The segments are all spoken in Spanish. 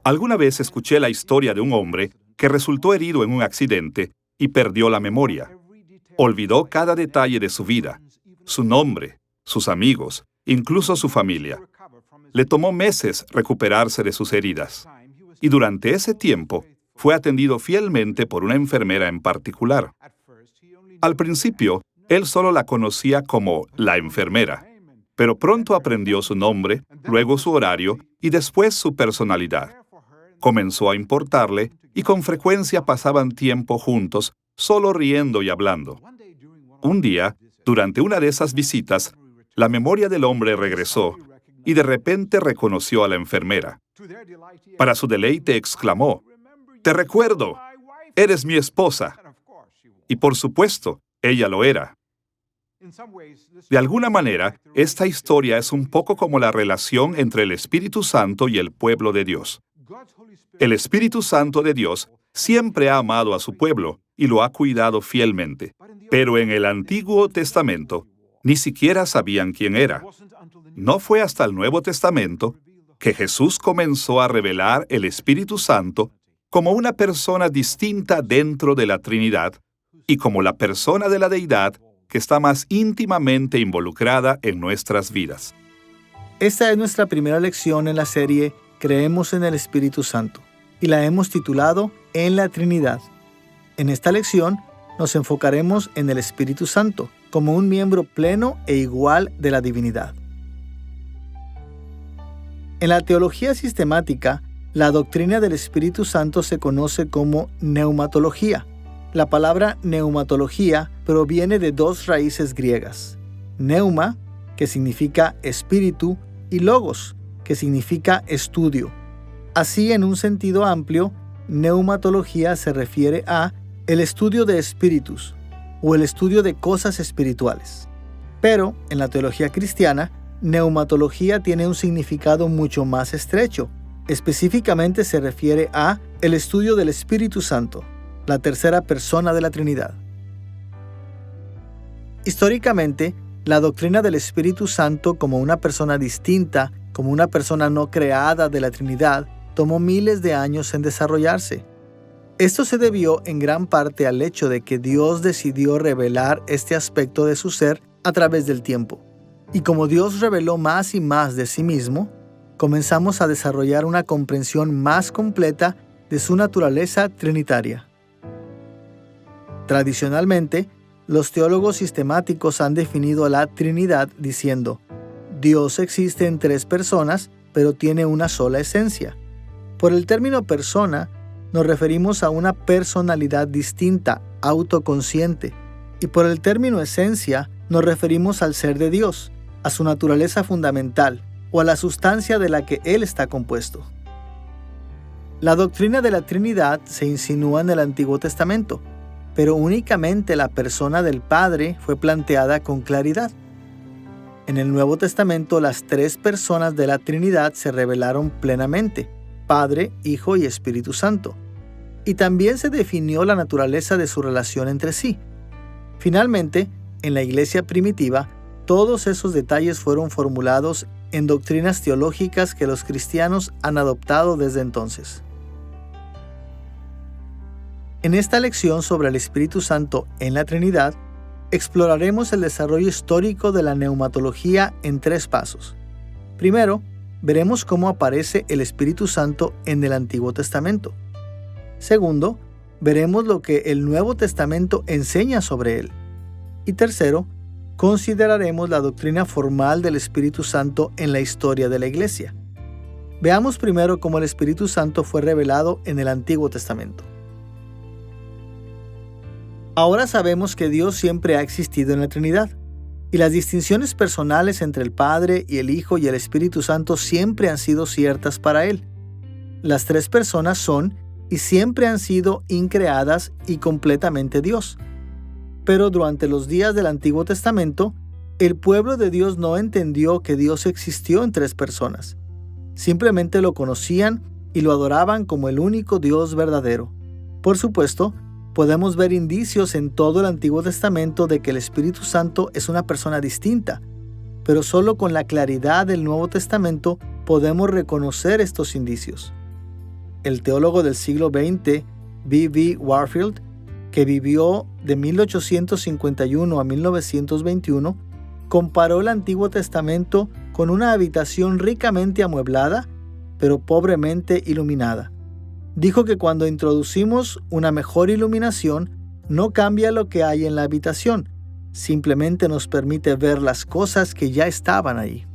Alguna vez escuché la historia de un hombre que resultó herido en un accidente y perdió la memoria. Olvidó cada detalle de su vida, su nombre, sus amigos, incluso su familia. Le tomó meses recuperarse de sus heridas. Y durante ese tiempo, fue atendido fielmente por una enfermera en particular. Al principio, él solo la conocía como la enfermera, pero pronto aprendió su nombre, luego su horario y después su personalidad. Comenzó a importarle y con frecuencia pasaban tiempo juntos, solo riendo y hablando. Un día, durante una de esas visitas, la memoria del hombre regresó y de repente reconoció a la enfermera. Para su deleite exclamó: «Te recuerdo, eres mi esposa». Y por supuesto, ella lo era. De alguna manera, esta historia es un poco como la relación entre el Espíritu Santo y el pueblo de Dios. El Espíritu Santo de Dios siempre ha amado a su pueblo y lo ha cuidado fielmente. Pero en el Antiguo Testamento, ni siquiera sabían quién era. No fue hasta el Nuevo Testamento que Jesús comenzó a revelar el Espíritu Santo como una persona distinta dentro de la Trinidad y como la persona de la Deidad que está más íntimamente involucrada en nuestras vidas. Esta es nuestra primera lección en la serie Creemos en el Espíritu Santo y la hemos titulado En la Trinidad. En esta lección nos enfocaremos en el Espíritu Santo como un miembro pleno e igual de la divinidad. En la teología sistemática, la doctrina del Espíritu Santo se conoce como neumatología. La palabra neumatología proviene de dos raíces griegas: neuma, que significa espíritu, y logos, que significa estudio. Así, en un sentido amplio, neumatología se refiere a el estudio de espíritus o el estudio de cosas espirituales. Pero, en la teología cristiana, neumatología tiene un significado mucho más estrecho. Específicamente se refiere a el estudio del Espíritu Santo, la tercera persona de la Trinidad. Históricamente, la doctrina del Espíritu Santo como una persona distinta, como una persona no creada de la Trinidad, tomó miles de años en desarrollarse. Esto se debió en gran parte al hecho de que Dios decidió revelar este aspecto de su ser a través del tiempo. Y como Dios reveló más y más de sí mismo, comenzamos a desarrollar una comprensión más completa de su naturaleza trinitaria. Tradicionalmente, los teólogos sistemáticos han definido a la Trinidad diciendo: Dios existe en tres personas, pero tiene una sola esencia. Por el término persona, nos referimos a una personalidad distinta, autoconsciente, y por el término esencia, nos referimos al ser de Dios, a su naturaleza fundamental, o a la sustancia de la que Él está compuesto. La doctrina de la Trinidad se insinúa en el Antiguo Testamento, pero únicamente la persona del Padre fue planteada con claridad. En el Nuevo Testamento, las tres personas de la Trinidad se revelaron plenamente: Padre, Hijo y Espíritu Santo. Y también se definió la naturaleza de su relación entre sí. Finalmente, en la iglesia primitiva, todos esos detalles fueron formulados en doctrinas teológicas que los cristianos han adoptado desde entonces. En esta lección sobre el Espíritu Santo en la Trinidad, exploraremos el desarrollo histórico de la neumatología en tres pasos. Primero, veremos cómo aparece el Espíritu Santo en el Antiguo Testamento. Segundo, veremos lo que el Nuevo Testamento enseña sobre él. Y tercero, consideraremos la doctrina formal del Espíritu Santo en la historia de la Iglesia. Veamos primero cómo el Espíritu Santo fue revelado en el Antiguo Testamento. Ahora sabemos que Dios siempre ha existido en la Trinidad, y las distinciones personales entre el Padre y el Hijo y el Espíritu Santo siempre han sido ciertas para Él. Las tres personas son y siempre han sido increadas y completamente Dios. Pero durante los días del Antiguo Testamento, el pueblo de Dios no entendió que Dios existió en tres personas. Simplemente lo conocían y lo adoraban como el único Dios verdadero. Por supuesto, podemos ver indicios en todo el Antiguo Testamento de que el Espíritu Santo es una persona distinta, pero solo con la claridad del Nuevo Testamento podemos reconocer estos indicios. El teólogo del siglo XX, B.B. Warfield, que vivió de 1851 a 1921, comparó el Antiguo Testamento con una habitación ricamente amueblada, pero pobremente iluminada. Dijo que cuando introducimos una mejor iluminación, no cambia lo que hay en la habitación, simplemente nos permite ver las cosas que ya estaban ahí.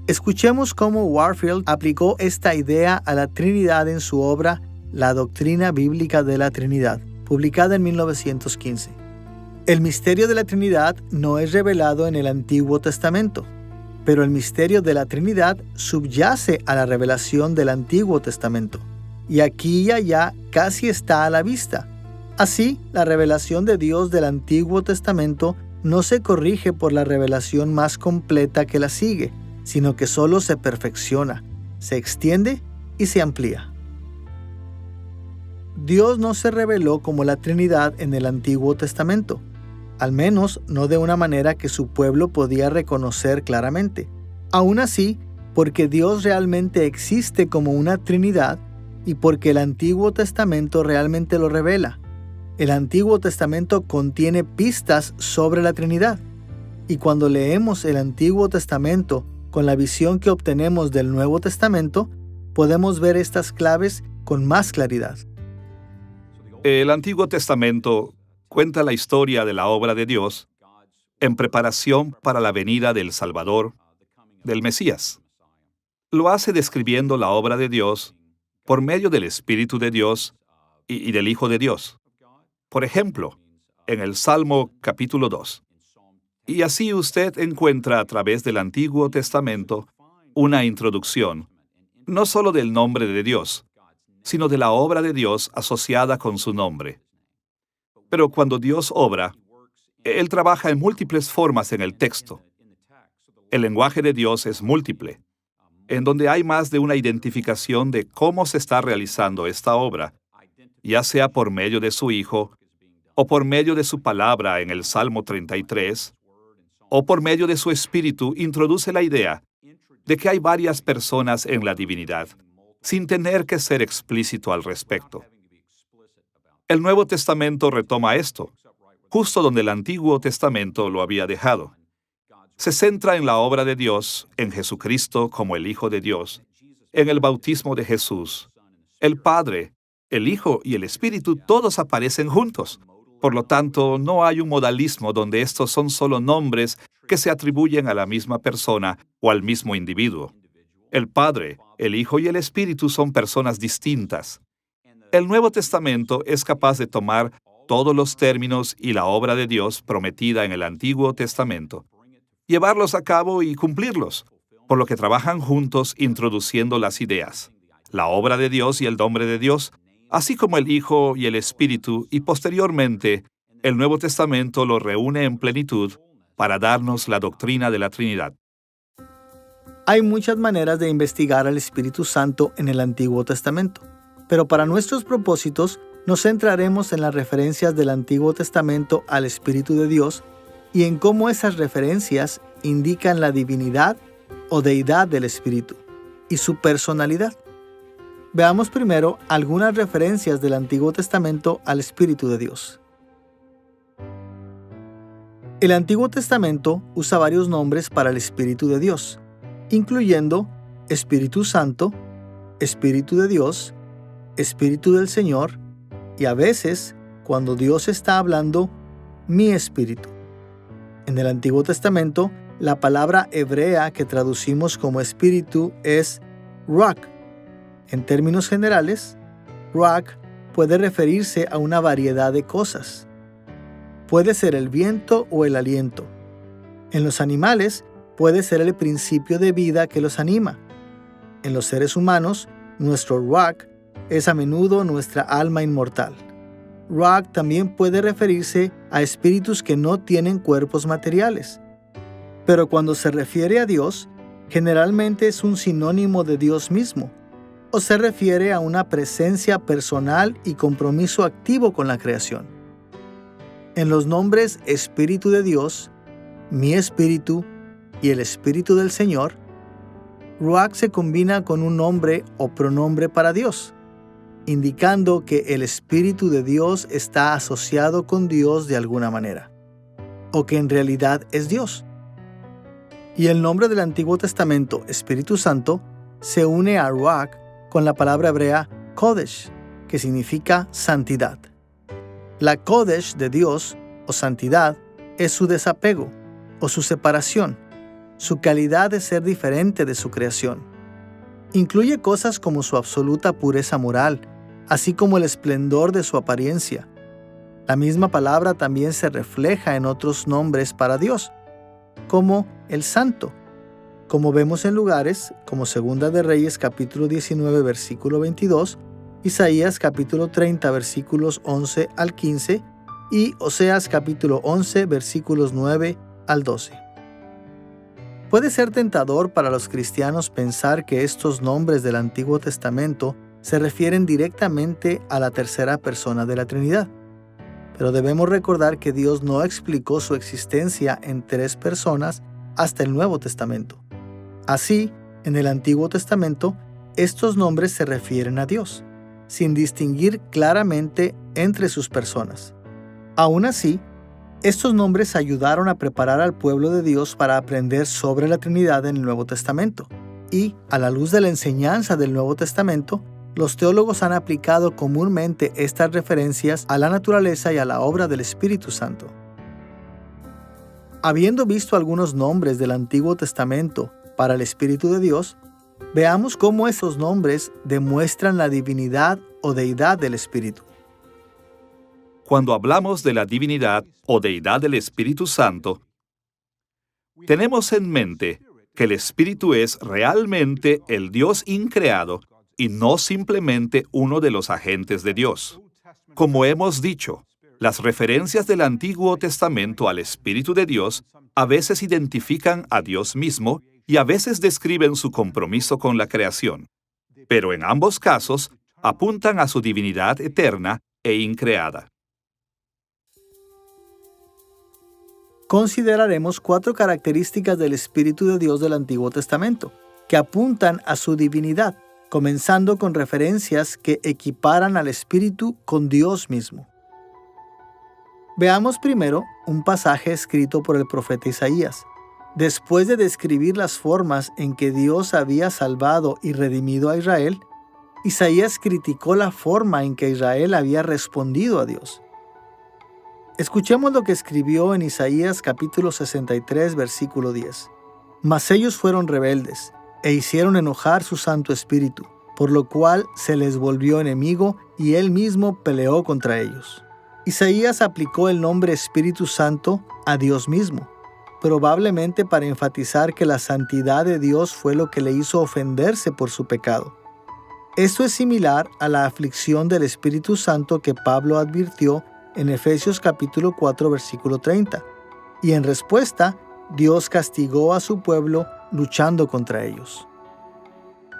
Escuchemos cómo Warfield aplicó esta idea a la Trinidad en su obra La Doctrina Bíblica de la Trinidad, publicada en 1915. El misterio de la Trinidad no es revelado en el Antiguo Testamento, pero el misterio de la Trinidad subyace a la revelación del Antiguo Testamento, y aquí y allá casi está a la vista. Así, la revelación de Dios del Antiguo Testamento no se corrige por la revelación más completa que la sigue, sino que solo se perfecciona, se extiende y se amplía. Dios no se reveló como la Trinidad en el Antiguo Testamento, al menos no de una manera que su pueblo podía reconocer claramente. Aún así, porque Dios realmente existe como una Trinidad y porque el Antiguo Testamento realmente lo revela. El Antiguo Testamento contiene pistas sobre la Trinidad, y cuando leemos el Antiguo Testamento con la visión que obtenemos del Nuevo Testamento, podemos ver estas claves con más claridad. El Antiguo Testamento cuenta la historia de la obra de Dios en preparación para la venida del Salvador, del Mesías. Lo hace describiendo la obra de Dios por medio del Espíritu de Dios y del Hijo de Dios. Por ejemplo, en el Salmo capítulo 2. Y así usted encuentra a través del Antiguo Testamento una introducción, no solo del nombre de Dios, sino de la obra de Dios asociada con su nombre. Pero cuando Dios obra, Él trabaja en múltiples formas en el texto. El lenguaje de Dios es múltiple, en donde hay más de una identificación de cómo se está realizando esta obra, ya sea por medio de su Hijo, o por medio de su palabra en el Salmo 33, o por medio de su Espíritu. Introduce la idea de que hay varias personas en la divinidad, sin tener que ser explícito al respecto. El Nuevo Testamento retoma esto, justo donde el Antiguo Testamento lo había dejado. Se centra en la obra de Dios, en Jesucristo como el Hijo de Dios, en el bautismo de Jesús. El Padre, el Hijo y el Espíritu todos aparecen juntos. Por lo tanto, no hay un modalismo donde estos son solo nombres que se atribuyen a la misma persona o al mismo individuo. El Padre, el Hijo y el Espíritu son personas distintas. El Nuevo Testamento es capaz de tomar todos los términos y la obra de Dios prometida en el Antiguo Testamento, llevarlos a cabo y cumplirlos, por lo que trabajan juntos introduciendo las ideas, la obra de Dios y el nombre de Dios, así como el Hijo y el Espíritu, y posteriormente, el Nuevo Testamento lo reúne en plenitud para darnos la doctrina de la Trinidad. Hay muchas maneras de investigar al Espíritu Santo en el Antiguo Testamento, pero para nuestros propósitos nos centraremos en las referencias del Antiguo Testamento al Espíritu de Dios y en cómo esas referencias indican la divinidad o deidad del Espíritu y su personalidad. Veamos primero algunas referencias del Antiguo Testamento al Espíritu de Dios. El Antiguo Testamento usa varios nombres para el Espíritu de Dios, incluyendo Espíritu Santo, Espíritu de Dios, Espíritu del Señor, y a veces, cuando Dios está hablando, mi Espíritu. En el Antiguo Testamento, la palabra hebrea que traducimos como Espíritu es Ruach. En términos generales, Ruach puede referirse a una variedad de cosas. Puede ser el viento o el aliento. En los animales, puede ser el principio de vida que los anima. En los seres humanos, nuestro Ruach es a menudo nuestra alma inmortal. Ruach también puede referirse a espíritus que no tienen cuerpos materiales. Pero cuando se refiere a Dios, generalmente es un sinónimo de Dios mismo, o se refiere a una presencia personal y compromiso activo con la creación. En los nombres Espíritu de Dios, mi Espíritu y el Espíritu del Señor, Ruach se combina con un nombre o pronombre para Dios, indicando que el Espíritu de Dios está asociado con Dios de alguna manera, o que en realidad es Dios. Y el nombre del Antiguo Testamento, Espíritu Santo, se une a Ruach con la palabra hebrea Kodesh, que significa santidad. La Kodesh de Dios, o santidad, es su desapego, o su separación, su calidad de ser diferente de su creación. Incluye cosas como su absoluta pureza moral, así como el esplendor de su apariencia. La misma palabra también se refleja en otros nombres para Dios, como el Santo, como vemos en lugares como Segunda de Reyes capítulo 19 versículo 22, Isaías capítulo 30 versículos 11 al 15 y Oseas capítulo 11 versículos 9 al 12. Puede ser tentador para los cristianos pensar que estos nombres del Antiguo Testamento se refieren directamente a la tercera persona de la Trinidad. Pero debemos recordar que Dios no explicó su existencia en tres personas hasta el Nuevo Testamento. Así, en el Antiguo Testamento, estos nombres se refieren a Dios, sin distinguir claramente entre sus personas. Aún así, estos nombres ayudaron a preparar al pueblo de Dios para aprender sobre la Trinidad en el Nuevo Testamento. Y, a la luz de la enseñanza del Nuevo Testamento, los teólogos han aplicado comúnmente estas referencias a la naturaleza y a la obra del Espíritu Santo. Habiendo visto algunos nombres del Antiguo Testamento para el Espíritu de Dios, veamos cómo esos nombres demuestran la divinidad o deidad del Espíritu. Cuando hablamos de la divinidad o deidad del Espíritu Santo, tenemos en mente que el Espíritu es realmente el Dios increado y no simplemente uno de los agentes de Dios. Como hemos dicho, las referencias del Antiguo Testamento al Espíritu de Dios a veces identifican a Dios mismo y a veces describen su compromiso con la creación, pero en ambos casos apuntan a su divinidad eterna e increada. Consideraremos 4 características del Espíritu de Dios del Antiguo Testamento, que apuntan a su divinidad, comenzando con referencias que equiparan al Espíritu con Dios mismo. Veamos primero un pasaje escrito por el profeta Isaías. Después de describir las formas en que Dios había salvado y redimido a Israel, Isaías criticó la forma en que Israel había respondido a Dios. Escuchemos lo que escribió en Isaías capítulo 63, versículo 10. Mas ellos fueron rebeldes, e hicieron enojar su Santo Espíritu, por lo cual se les volvió enemigo, y él mismo peleó contra ellos. Isaías aplicó el nombre Espíritu Santo a Dios mismo, probablemente para enfatizar que la santidad de Dios fue lo que le hizo ofenderse por su pecado. Esto es similar a la aflicción del Espíritu Santo que Pablo advirtió en Efesios capítulo 4, versículo 30, y en respuesta, Dios castigó a su pueblo luchando contra ellos.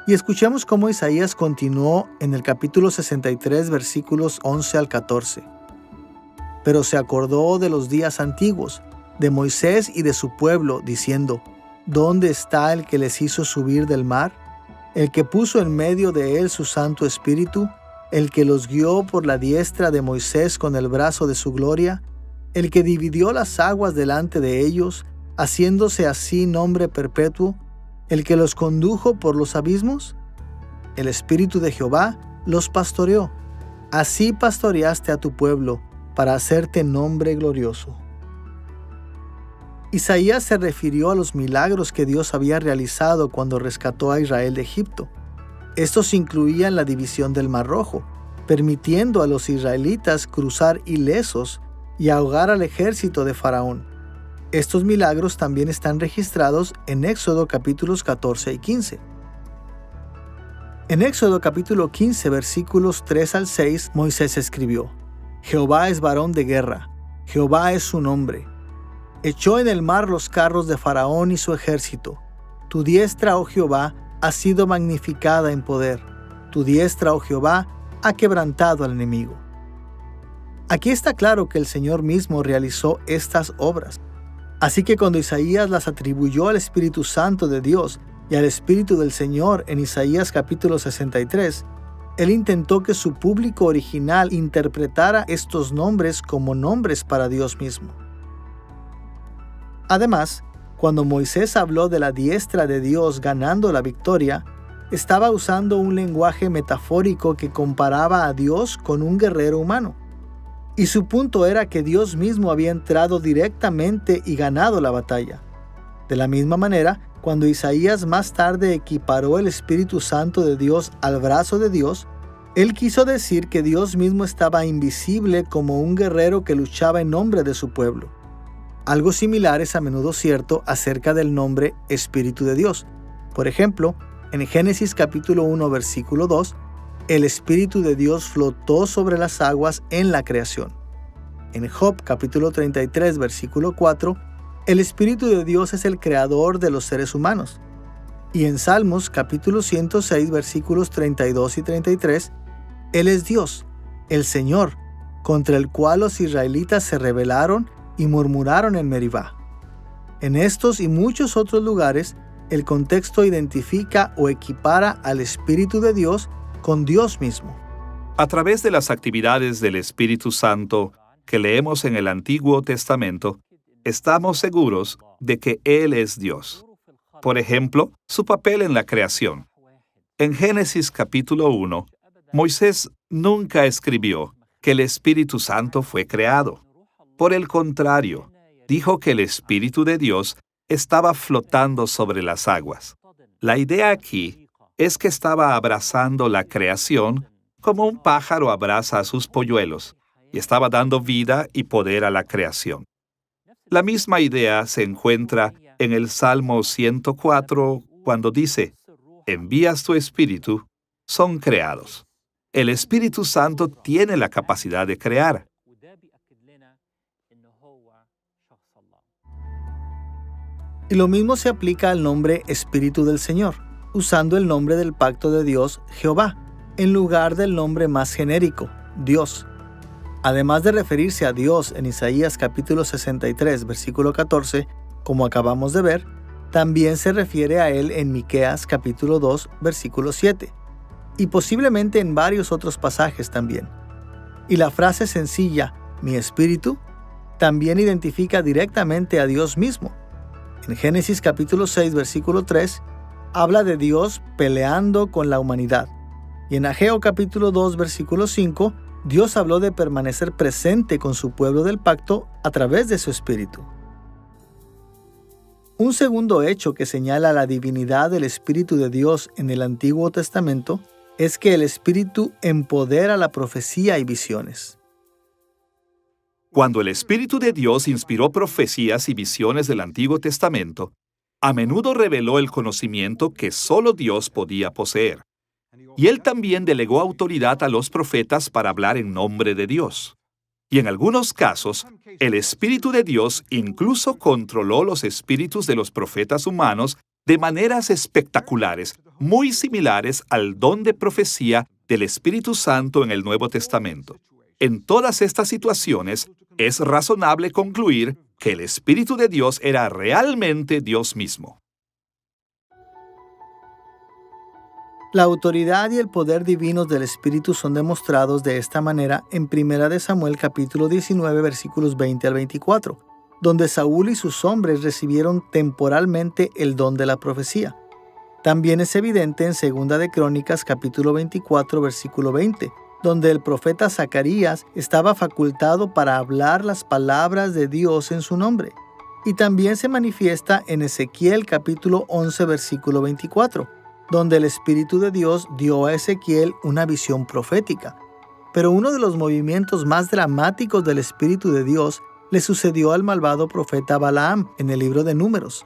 Y escuchemos cómo Isaías continuó en el capítulo 63, versículos 11 al 14. Pero se acordó de los días antiguos, de Moisés y de su pueblo, diciendo: ¿Dónde está el que les hizo subir del mar? El que puso en medio de él su Santo Espíritu, el que los guió por la diestra de Moisés con el brazo de su gloria, el que dividió las aguas delante de ellos, haciéndose así nombre perpetuo, el que los condujo por los abismos. El Espíritu de Jehová los pastoreó. Así pastoreaste a tu pueblo, para hacerte nombre glorioso. Isaías se refirió a los milagros que Dios había realizado cuando rescató a Israel de Egipto. Estos incluían la división del Mar Rojo, permitiendo a los israelitas cruzar ilesos y ahogar al ejército de Faraón. Estos milagros también están registrados en Éxodo capítulos 14 y 15. En Éxodo capítulo 15, versículos 3 al 6, Moisés escribió: Jehová es varón de guerra, Jehová es su nombre. Echó en el mar los carros de Faraón y su ejército. Tu diestra, oh Jehová, ha sido magnificada en poder. Tu diestra, oh Jehová, ha quebrantado al enemigo. Aquí está claro que el Señor mismo realizó estas obras. Así que cuando Isaías las atribuyó al Espíritu Santo de Dios, y al Espíritu del Señor en Isaías capítulo 63, él intentó que su público original interpretara estos nombres como nombres para Dios mismo. Además, cuando Moisés habló de la diestra de Dios ganando la victoria, estaba usando un lenguaje metafórico que comparaba a Dios con un guerrero humano. Y su punto era que Dios mismo había entrado directamente y ganado la batalla. De la misma manera, cuando Isaías más tarde equiparó el Espíritu Santo de Dios al brazo de Dios, él quiso decir que Dios mismo estaba invisible como un guerrero que luchaba en nombre de su pueblo. Algo similar es a menudo cierto acerca del nombre Espíritu de Dios. Por ejemplo, en Génesis capítulo 1 versículo 2, el Espíritu de Dios flotó sobre las aguas en la creación. En Job capítulo 33 versículo 4, el Espíritu de Dios es el creador de los seres humanos. Y en Salmos capítulo 106 versículos 32 y 33, Él es Dios, el Señor, contra el cual los israelitas se rebelaron y murmuraron en Meribá. En estos y muchos otros lugares, el contexto identifica o equipara al Espíritu de Dios con Dios mismo. A través de las actividades del Espíritu Santo que leemos en el Antiguo Testamento, estamos seguros de que Él es Dios. Por ejemplo, su papel en la creación. En Génesis capítulo 1, Moisés nunca escribió que el Espíritu Santo fue creado. Por el contrario, dijo que el Espíritu de Dios estaba flotando sobre las aguas. La idea aquí es que estaba abrazando la creación como un pájaro abraza a sus polluelos, y estaba dando vida y poder a la creación. La misma idea se encuentra en el Salmo 104 cuando dice, «Envías tu Espíritu, son creados». El Espíritu Santo tiene la capacidad de crear. Y lo mismo se aplica al nombre Espíritu del Señor, usando el nombre del pacto de Dios, Jehová, en lugar del nombre más genérico, Dios. Además de referirse a Dios en Isaías capítulo 63, versículo 14, como acabamos de ver, también se refiere a Él en Miqueas capítulo 2, versículo 7, y posiblemente en varios otros pasajes también. Y la frase sencilla, mi espíritu, también identifica directamente a Dios mismo. En Génesis capítulo 6, versículo 3, habla de Dios peleando con la humanidad. Y en Ageo capítulo 2, versículo 5, Dios habló de permanecer presente con su pueblo del pacto a través de su Espíritu. Un segundo hecho que señala la divinidad del Espíritu de Dios en el Antiguo Testamento es que el Espíritu empodera la profecía y visiones. Cuando el Espíritu de Dios inspiró profecías y visiones del Antiguo Testamento, a menudo reveló el conocimiento que solo Dios podía poseer. Y Él también delegó autoridad a los profetas para hablar en nombre de Dios. Y en algunos casos, el Espíritu de Dios incluso controló los espíritus de los profetas humanos de maneras espectaculares, muy similares al don de profecía del Espíritu Santo en el Nuevo Testamento. En todas estas situaciones, es razonable concluir que el Espíritu de Dios era realmente Dios mismo. La autoridad y el poder divinos del Espíritu son demostrados de esta manera en 1 Samuel capítulo 19 versículos 20 al 24, donde Saúl y sus hombres recibieron temporalmente el don de la profecía. También es evidente en 2 de Crónicas capítulo 24 versículo 20, donde el profeta Zacarías estaba facultado para hablar las palabras de Dios en su nombre. Y también se manifiesta en Ezequiel capítulo 11 versículo 24, donde el Espíritu de Dios dio a Ezequiel una visión profética. Pero uno de los movimientos más dramáticos del Espíritu de Dios le sucedió al malvado profeta Balaam en el libro de Números.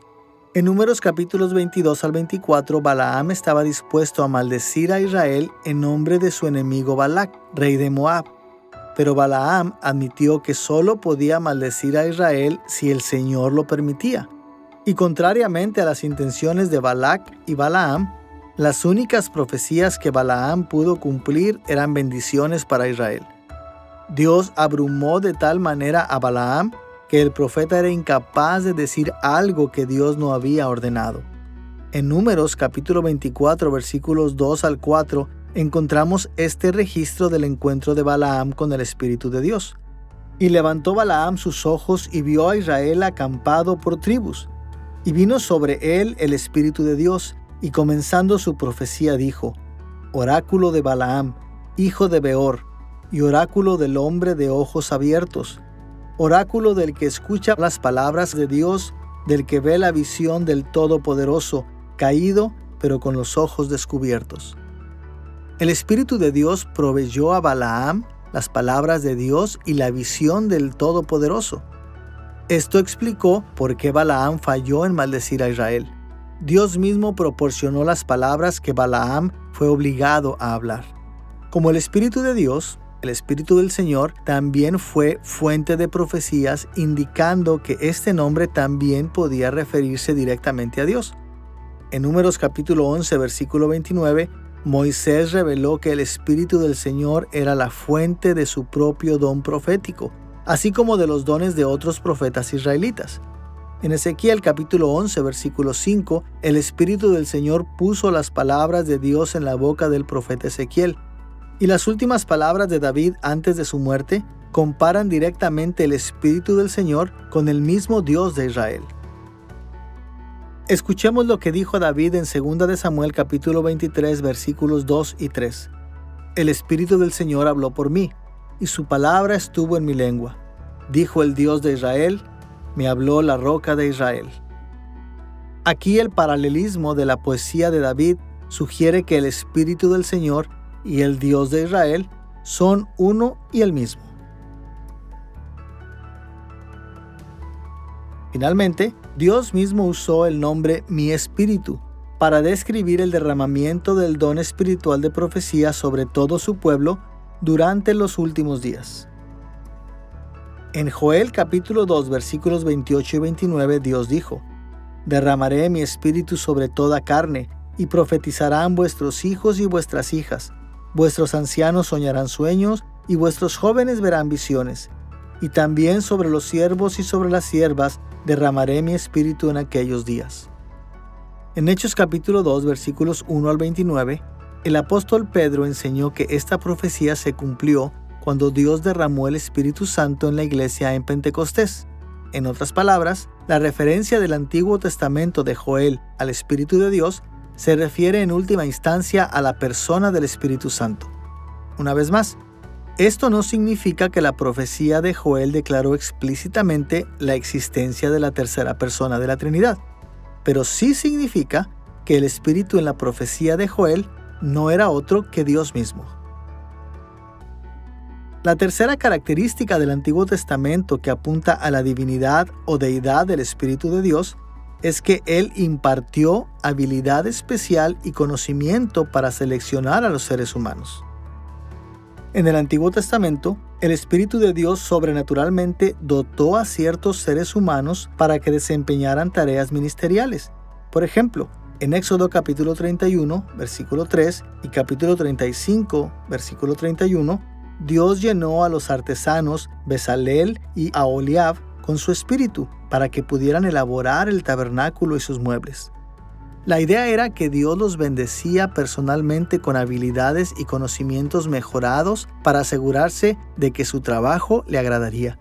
En Números capítulos 22 al 24, Balaam estaba dispuesto a maldecir a Israel en nombre de su enemigo Balac, rey de Moab. Pero Balaam admitió que solo podía maldecir a Israel si el Señor lo permitía. Y contrariamente a las intenciones de Balac y Balaam, las únicas profecías que Balaam pudo cumplir eran bendiciones para Israel. Dios abrumó de tal manera a Balaam que el profeta era incapaz de decir algo que Dios no había ordenado. En Números capítulo 24, versículos 2 al 4, encontramos este registro del encuentro de Balaam con el Espíritu de Dios. Y levantó Balaam sus ojos y vio a Israel acampado por tribus. Y vino sobre él el Espíritu de Dios, y comenzando su profecía dijo: Oráculo de Balaam, hijo de Beor, y oráculo del hombre de ojos abiertos, oráculo del que escucha las palabras de Dios, del que ve la visión del Todopoderoso, caído, pero con los ojos descubiertos. El Espíritu de Dios proveyó a Balaam las palabras de Dios y la visión del Todopoderoso. Esto explicó por qué Balaam falló en maldecir a Israel. Dios mismo proporcionó las palabras que Balaam fue obligado a hablar. Como el Espíritu de Dios, el Espíritu del Señor también fue fuente de profecías, indicando que este nombre también podía referirse directamente a Dios. En Números capítulo 11, versículo 29, Moisés reveló que el Espíritu del Señor era la fuente de su propio don profético, así como de los dones de otros profetas israelitas. En Ezequiel capítulo 11, versículo 5, el Espíritu del Señor puso las palabras de Dios en la boca del profeta Ezequiel. Y las últimas palabras de David antes de su muerte comparan directamente el Espíritu del Señor con el mismo Dios de Israel. Escuchemos lo que dijo David en 2 de Samuel capítulo 23, versículos 2 y 3. El Espíritu del Señor habló por mí, y su palabra estuvo en mi lengua. Dijo el Dios de Israel, me habló la roca de Israel. Aquí el paralelismo de la poesía de David sugiere que el Espíritu del Señor y el Dios de Israel son uno y el mismo. Finalmente, Dios mismo usó el nombre Mi Espíritu para describir el derramamiento del don espiritual de profecía sobre todo su pueblo durante los últimos días. En Joel capítulo 2, versículos 28 y 29, Dios dijo: Derramaré mi espíritu sobre toda carne, y profetizarán vuestros hijos y vuestras hijas. Vuestros ancianos soñarán sueños, y vuestros jóvenes verán visiones. Y también sobre los siervos y sobre las siervas derramaré mi espíritu en aquellos días. En Hechos capítulo 2, versículos 1 al 29, el apóstol Pedro enseñó que esta profecía se cumplió cuando Dios derramó el Espíritu Santo en la iglesia en Pentecostés. En otras palabras, la referencia del Antiguo Testamento de Joel al Espíritu de Dios se refiere en última instancia a la persona del Espíritu Santo. Una vez más, esto no significa que la profecía de Joel declaró explícitamente la existencia de la tercera persona de la Trinidad, pero sí significa que el Espíritu en la profecía de Joel no era otro que Dios mismo. La tercera característica del Antiguo Testamento que apunta a la divinidad o deidad del Espíritu de Dios es que Él impartió habilidad especial y conocimiento para seleccionar a los seres humanos. En el Antiguo Testamento, el Espíritu de Dios sobrenaturalmente dotó a ciertos seres humanos para que desempeñaran tareas ministeriales. Por ejemplo, en Éxodo capítulo 31, versículo 3 y capítulo 35, versículo 31, Dios llenó a los artesanos Bezalel y Aholiab con su espíritu para que pudieran elaborar el tabernáculo y sus muebles. La idea era que Dios los bendecía personalmente con habilidades y conocimientos mejorados para asegurarse de que su trabajo le agradaría.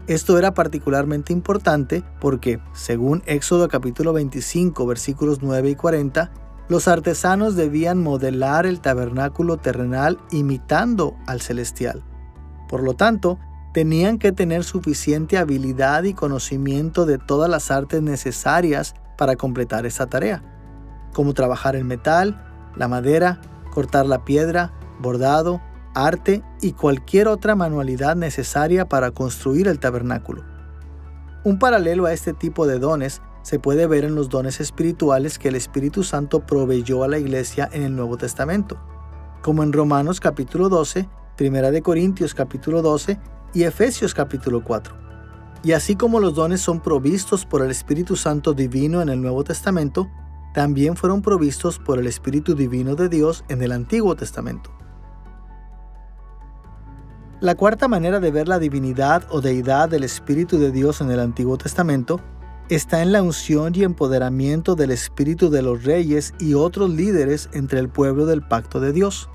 Esto era particularmente importante porque, según Éxodo capítulo 25, versículos 9 y 40, los artesanos debían modelar el tabernáculo terrenal imitando al celestial. Por lo tanto, tenían que tener suficiente habilidad y conocimiento de todas las artes necesarias para completar esta tarea, como trabajar el metal, la madera, cortar la piedra, bordado, arte y cualquier otra manualidad necesaria para construir el tabernáculo. Un paralelo a este tipo de dones se puede ver en los dones espirituales que el Espíritu Santo proveyó a la iglesia en el Nuevo Testamento, como en Romanos capítulo 12, Primera de Corintios capítulo 12 y Efesios capítulo 4. Y así como los dones son provistos por el Espíritu Santo divino en el Nuevo Testamento, también fueron provistos por el Espíritu Divino de Dios en el Antiguo Testamento. La cuarta manera de ver la divinidad o deidad del Espíritu de Dios en el Antiguo Testamento está en la unción y empoderamiento del espíritu de los reyes y otros líderes entre el pueblo del pacto de Dios.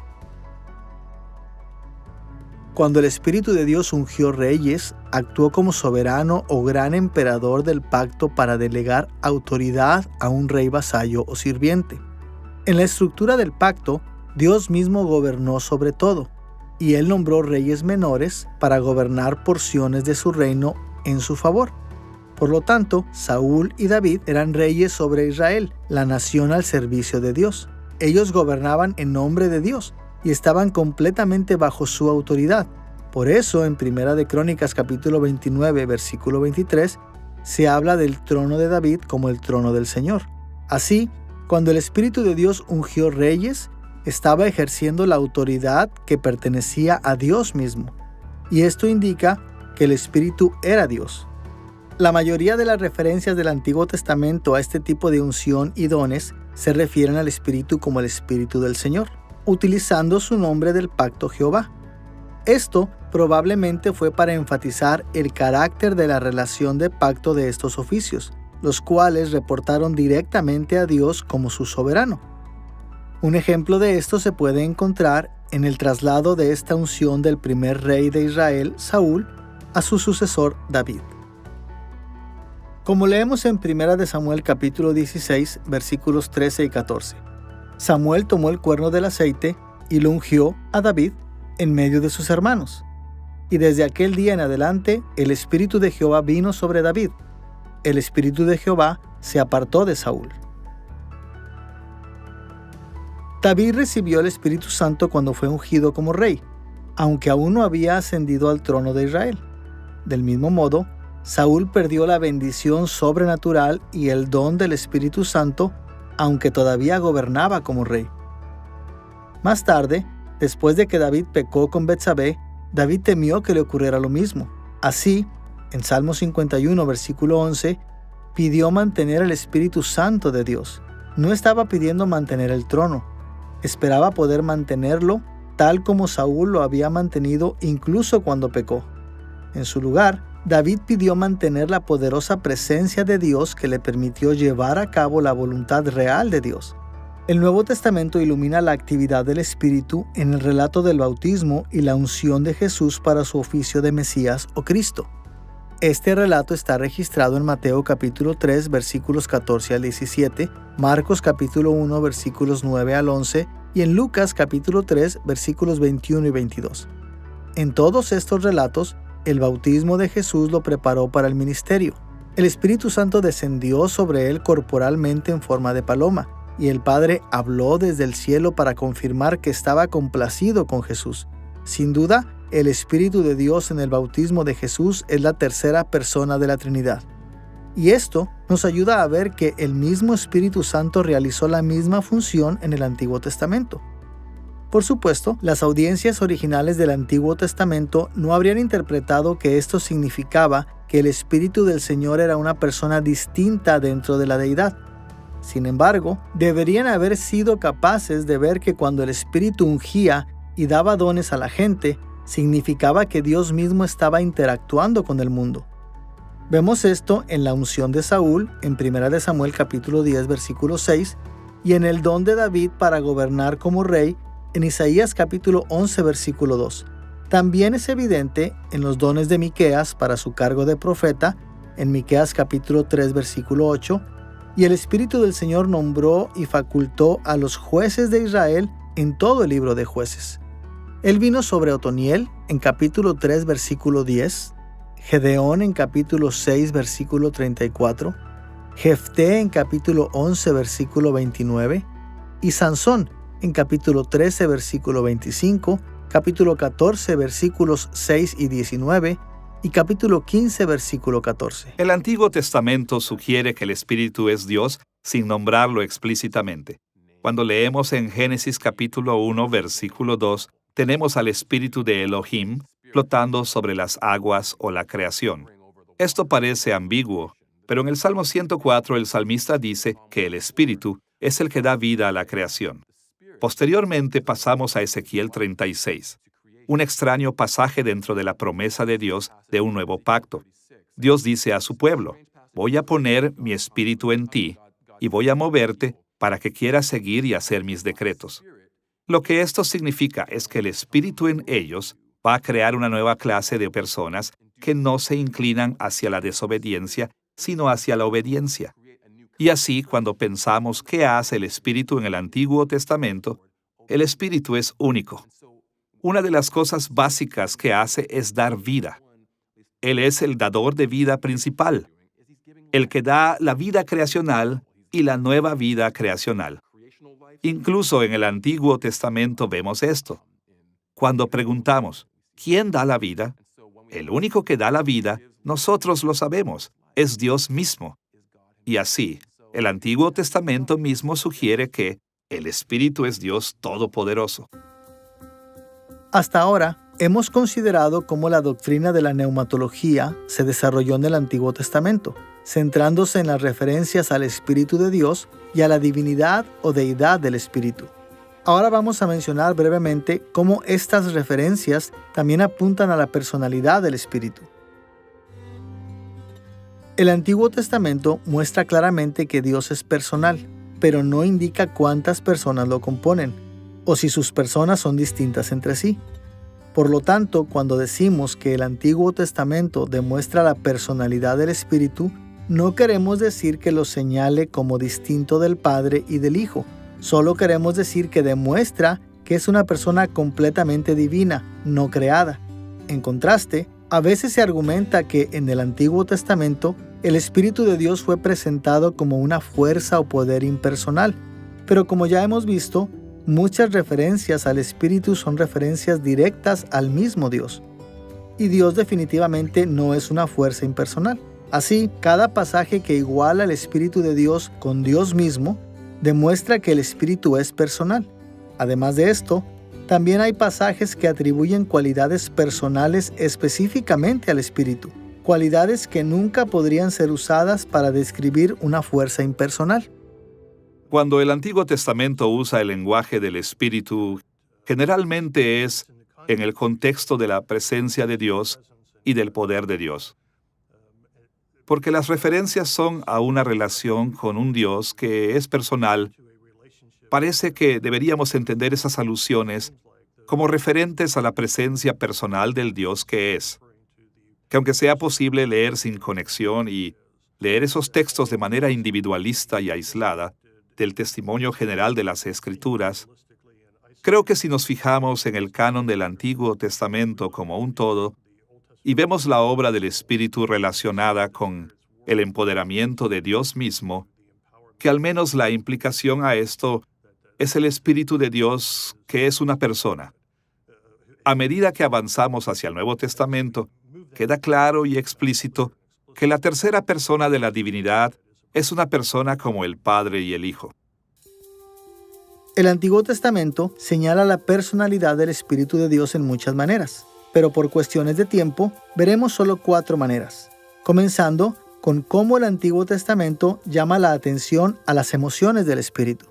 Cuando el Espíritu de Dios ungió reyes, actuó como soberano o gran emperador del pacto para delegar autoridad a un rey vasallo o sirviente. En la estructura del pacto, Dios mismo gobernó sobre todo, y Él nombró reyes menores para gobernar porciones de su reino en su favor. Por lo tanto, Saúl y David eran reyes sobre Israel, la nación al servicio de Dios. Ellos gobernaban en nombre de Dios y estaban completamente bajo su autoridad. Por eso, en Primera de Crónicas capítulo 29, versículo 23, se habla del trono de David como el trono del Señor. Así, cuando el Espíritu de Dios ungió reyes, estaba ejerciendo la autoridad que pertenecía a Dios mismo. Y esto indica que el Espíritu era Dios. La mayoría de las referencias del Antiguo Testamento a este tipo de unción y dones se refieren al Espíritu como el Espíritu del Señor, utilizando su nombre del pacto Jehová. Esto probablemente fue para enfatizar el carácter de la relación de pacto de estos oficios, los cuales reportaron directamente a Dios como su soberano. Un ejemplo de esto se puede encontrar en el traslado de esta unción del primer rey de Israel, Saúl, a su sucesor David. Como leemos en 1 de Samuel capítulo 16, versículos 13 y 14. Samuel tomó el cuerno del aceite y lo ungió a David en medio de sus hermanos. Y desde aquel día en adelante, el Espíritu de Jehová vino sobre David. El Espíritu de Jehová se apartó de Saúl. David recibió el Espíritu Santo cuando fue ungido como rey, aunque aún no había ascendido al trono de Israel. Del mismo modo, Saúl perdió la bendición sobrenatural y el don del Espíritu Santo, aunque todavía gobernaba como rey. Más tarde, después de que David pecó con Betsabé, David temió que le ocurriera lo mismo. Así, en Salmo 51, versículo 11, pidió mantener el Espíritu Santo de Dios. No estaba pidiendo mantener el trono. Esperaba poder mantenerlo tal como Saúl lo había mantenido incluso cuando pecó. En su lugar, David pidió mantener la poderosa presencia de Dios que le permitió llevar a cabo la voluntad real de Dios. El Nuevo Testamento ilumina la actividad del Espíritu en el relato del bautismo y la unción de Jesús para su oficio de Mesías o Cristo. Este relato está registrado en Mateo capítulo 3, versículos 14 al 17, Marcos capítulo 1, versículos 9 al 11 y en Lucas capítulo 3, versículos 21 y 22. En todos estos relatos, el bautismo de Jesús lo preparó para el ministerio. El Espíritu Santo descendió sobre él corporalmente en forma de paloma, y el Padre habló desde el cielo para confirmar que estaba complacido con Jesús. Sin duda, el Espíritu de Dios en el bautismo de Jesús es la tercera persona de la Trinidad. Y esto nos ayuda a ver que el mismo Espíritu Santo realizó la misma función en el Antiguo Testamento. Por supuesto, las audiencias originales del Antiguo Testamento no habrían interpretado que esto significaba que el Espíritu del Señor era una persona distinta dentro de la deidad. Sin embargo, deberían haber sido capaces de ver que cuando el Espíritu ungía y daba dones a la gente, significaba que Dios mismo estaba interactuando con el mundo. Vemos esto en la unción de Saúl, en 1 de Samuel capítulo 10, versículo 6, y en el don de David para gobernar como rey, en Isaías capítulo 11, versículo 2. También es evidente en los dones de Miqueas para su cargo de profeta, en Miqueas capítulo 3, versículo 8, y el Espíritu del Señor nombró y facultó a los jueces de Israel en todo el libro de Jueces. Él vino sobre Otoniel en capítulo 3, versículo 10, Gedeón en capítulo 6, versículo 34, Jefté en capítulo 11, versículo 29, y Sansón en capítulo 13, versículo 25, capítulo 14, versículos 6 y 19, y capítulo 15, versículo 14. El Antiguo Testamento sugiere que el Espíritu es Dios sin nombrarlo explícitamente. Cuando leemos en Génesis capítulo 1, versículo 2, tenemos al Espíritu de Elohim flotando sobre las aguas o la creación. Esto parece ambiguo, pero en el Salmo 104 el salmista dice que el Espíritu es el que da vida a la creación. Posteriormente pasamos a Ezequiel 36, un extraño pasaje dentro de la promesa de Dios de un nuevo pacto. Dios dice a su pueblo: voy a poner mi espíritu en ti y voy a moverte para que quieras seguir y hacer mis decretos. Lo que esto significa es que el espíritu en ellos va a crear una nueva clase de personas que no se inclinan hacia la desobediencia, sino hacia la obediencia. Y así, cuando pensamos qué hace el Espíritu en el Antiguo Testamento, el Espíritu es único. Una de las cosas básicas que hace es dar vida. Él es el dador de vida principal, el que da la vida creacional y la nueva vida creacional. Incluso en el Antiguo Testamento vemos esto. Cuando preguntamos, ¿quién da la vida? El único que da la vida, nosotros lo sabemos, es Dios mismo. Y así, el Antiguo Testamento mismo sugiere que el Espíritu es Dios Todopoderoso. Hasta ahora, hemos considerado cómo la doctrina de la neumatología se desarrolló en el Antiguo Testamento, centrándose en las referencias al Espíritu de Dios y a la divinidad o deidad del Espíritu. Ahora vamos a mencionar brevemente cómo estas referencias también apuntan a la personalidad del Espíritu. El Antiguo Testamento muestra claramente que Dios es personal, pero no indica cuántas personas lo componen, o si sus personas son distintas entre sí. Por lo tanto, cuando decimos que el Antiguo Testamento demuestra la personalidad del Espíritu, no queremos decir que lo señale como distinto del Padre y del Hijo. Solo queremos decir que demuestra que es una persona completamente divina, no creada. En contraste, a veces se argumenta que en el Antiguo Testamento el Espíritu de Dios fue presentado como una fuerza o poder impersonal, pero como ya hemos visto, muchas referencias al Espíritu son referencias directas al mismo Dios. Y Dios definitivamente no es una fuerza impersonal. Así, cada pasaje que iguala el Espíritu de Dios con Dios mismo demuestra que el Espíritu es personal. Además de esto, también hay pasajes que atribuyen cualidades personales específicamente al Espíritu, cualidades que nunca podrían ser usadas para describir una fuerza impersonal. Cuando el Antiguo Testamento usa el lenguaje del Espíritu, generalmente es en el contexto de la presencia de Dios y del poder de Dios. Porque las referencias son a una relación con un Dios que es personal, parece que deberíamos entender esas alusiones como referentes a la presencia personal del Dios que es. Que aunque sea posible leer sin conexión y leer esos textos de manera individualista y aislada del testimonio general de las Escrituras, creo que si nos fijamos en el canon del Antiguo Testamento como un todo, y vemos la obra del Espíritu relacionada con el empoderamiento de Dios mismo, que al menos la implicación a esto es el Espíritu de Dios que es una persona. A medida que avanzamos hacia el Nuevo Testamento, queda claro y explícito que la tercera persona de la divinidad es una persona como el Padre y el Hijo. El Antiguo Testamento señala la personalidad del Espíritu de Dios en muchas maneras, pero por cuestiones de tiempo veremos solo 4 maneras, comenzando con cómo el Antiguo Testamento llama la atención a las emociones del Espíritu.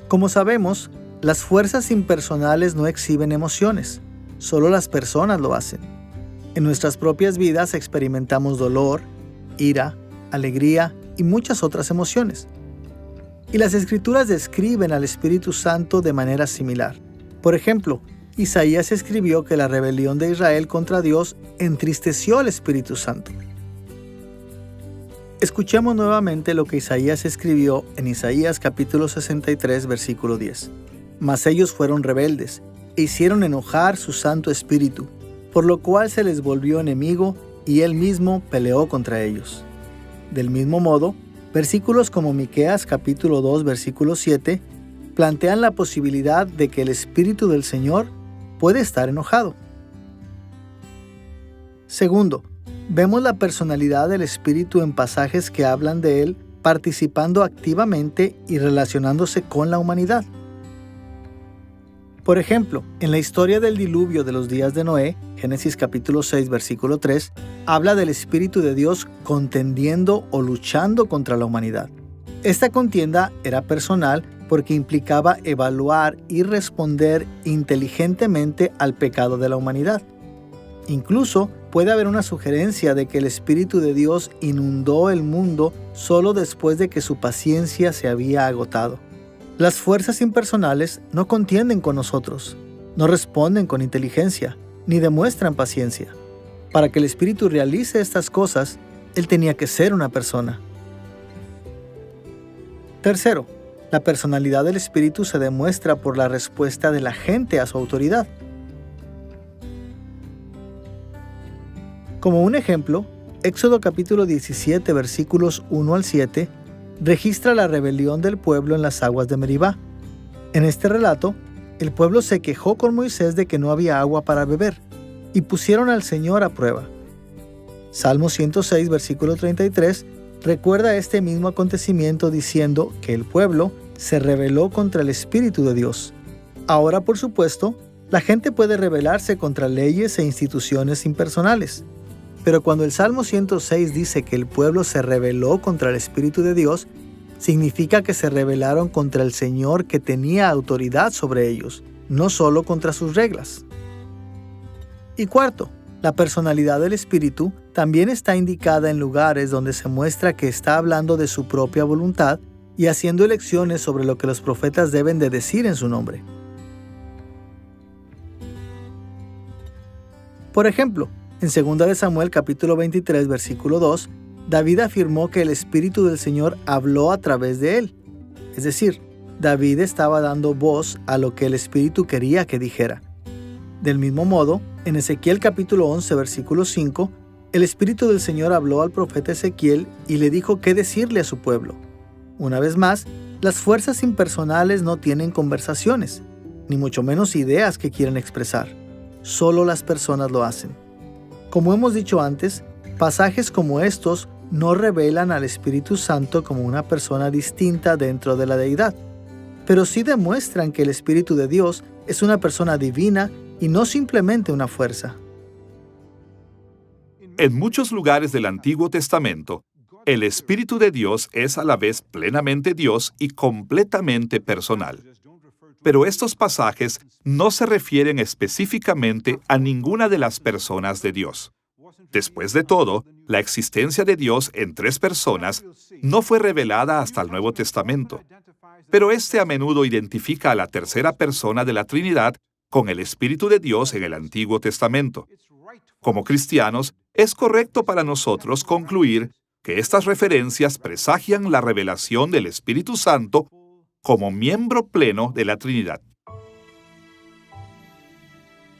Como sabemos, las fuerzas impersonales no exhiben emociones, solo las personas lo hacen. En nuestras propias vidas experimentamos dolor, ira, alegría y muchas otras emociones. Y las Escrituras describen al Espíritu Santo de manera similar. Por ejemplo, Isaías escribió que la rebelión de Israel contra Dios entristeció al Espíritu Santo. Escuchemos nuevamente lo que Isaías escribió en Isaías capítulo 63, versículo 10. Mas ellos fueron rebeldes e hicieron enojar su Santo Espíritu, por lo cual se les volvió enemigo y él mismo peleó contra ellos. Del mismo modo, versículos como Miqueas capítulo 2, versículo 7, plantean la posibilidad de que el Espíritu del Señor puede estar enojado. Segundo, vemos la personalidad del Espíritu en pasajes que hablan de él participando activamente y relacionándose con la humanidad. Por ejemplo, en la historia del diluvio de los días de Noé, Génesis capítulo 6, versículo 3, habla del Espíritu de Dios contendiendo o luchando contra la humanidad. Esta contienda era personal porque implicaba evaluar y responder inteligentemente al pecado de la humanidad. Incluso puede haber una sugerencia de que el Espíritu de Dios inundó el mundo solo después de que su paciencia se había agotado. Las fuerzas impersonales no contienden con nosotros, no responden con inteligencia, ni demuestran paciencia. Para que el Espíritu realice estas cosas, Él tenía que ser una persona. Tercero, la personalidad del Espíritu se demuestra por la respuesta de la gente a su autoridad. Como un ejemplo, Éxodo capítulo 17, versículos 1 al 7, registra la rebelión del pueblo en las aguas de Meribá. En este relato, el pueblo se quejó con Moisés de que no había agua para beber, y pusieron al Señor a prueba. Salmo 106, versículo 33, recuerda este mismo acontecimiento diciendo que el pueblo se rebeló contra el Espíritu de Dios. Ahora, por supuesto, la gente puede rebelarse contra leyes e instituciones impersonales. Pero cuando el Salmo 106 dice que el pueblo se rebeló contra el Espíritu de Dios, significa que se rebelaron contra el Señor que tenía autoridad sobre ellos, no solo contra sus reglas. Y cuarto, la personalidad del Espíritu también está indicada en lugares donde se muestra que está hablando de su propia voluntad y haciendo elecciones sobre lo que los profetas deben de decir en su nombre. Por ejemplo, en 2 Samuel capítulo 23, versículo 2, David afirmó que el Espíritu del Señor habló a través de él. Es decir, David estaba dando voz a lo que el Espíritu quería que dijera. Del mismo modo, en Ezequiel capítulo 11, versículo 5, el Espíritu del Señor habló al profeta Ezequiel y le dijo qué decirle a su pueblo. Una vez más, las fuerzas impersonales no tienen conversaciones, ni mucho menos ideas que quieren expresar. Solo las personas lo hacen. Como hemos dicho antes, pasajes como estos no revelan al Espíritu Santo como una persona distinta dentro de la deidad, pero sí demuestran que el Espíritu de Dios es una persona divina y no simplemente una fuerza. En muchos lugares del Antiguo Testamento, el Espíritu de Dios es a la vez plenamente Dios y completamente personal. Pero estos pasajes no se refieren específicamente a ninguna de las personas de Dios. Después de todo, la existencia de Dios en tres personas no fue revelada hasta el Nuevo Testamento, pero este a menudo identifica a la tercera persona de la Trinidad con el Espíritu de Dios en el Antiguo Testamento. Como cristianos, es correcto para nosotros concluir que estas referencias presagian la revelación del Espíritu Santo como miembro pleno de la Trinidad.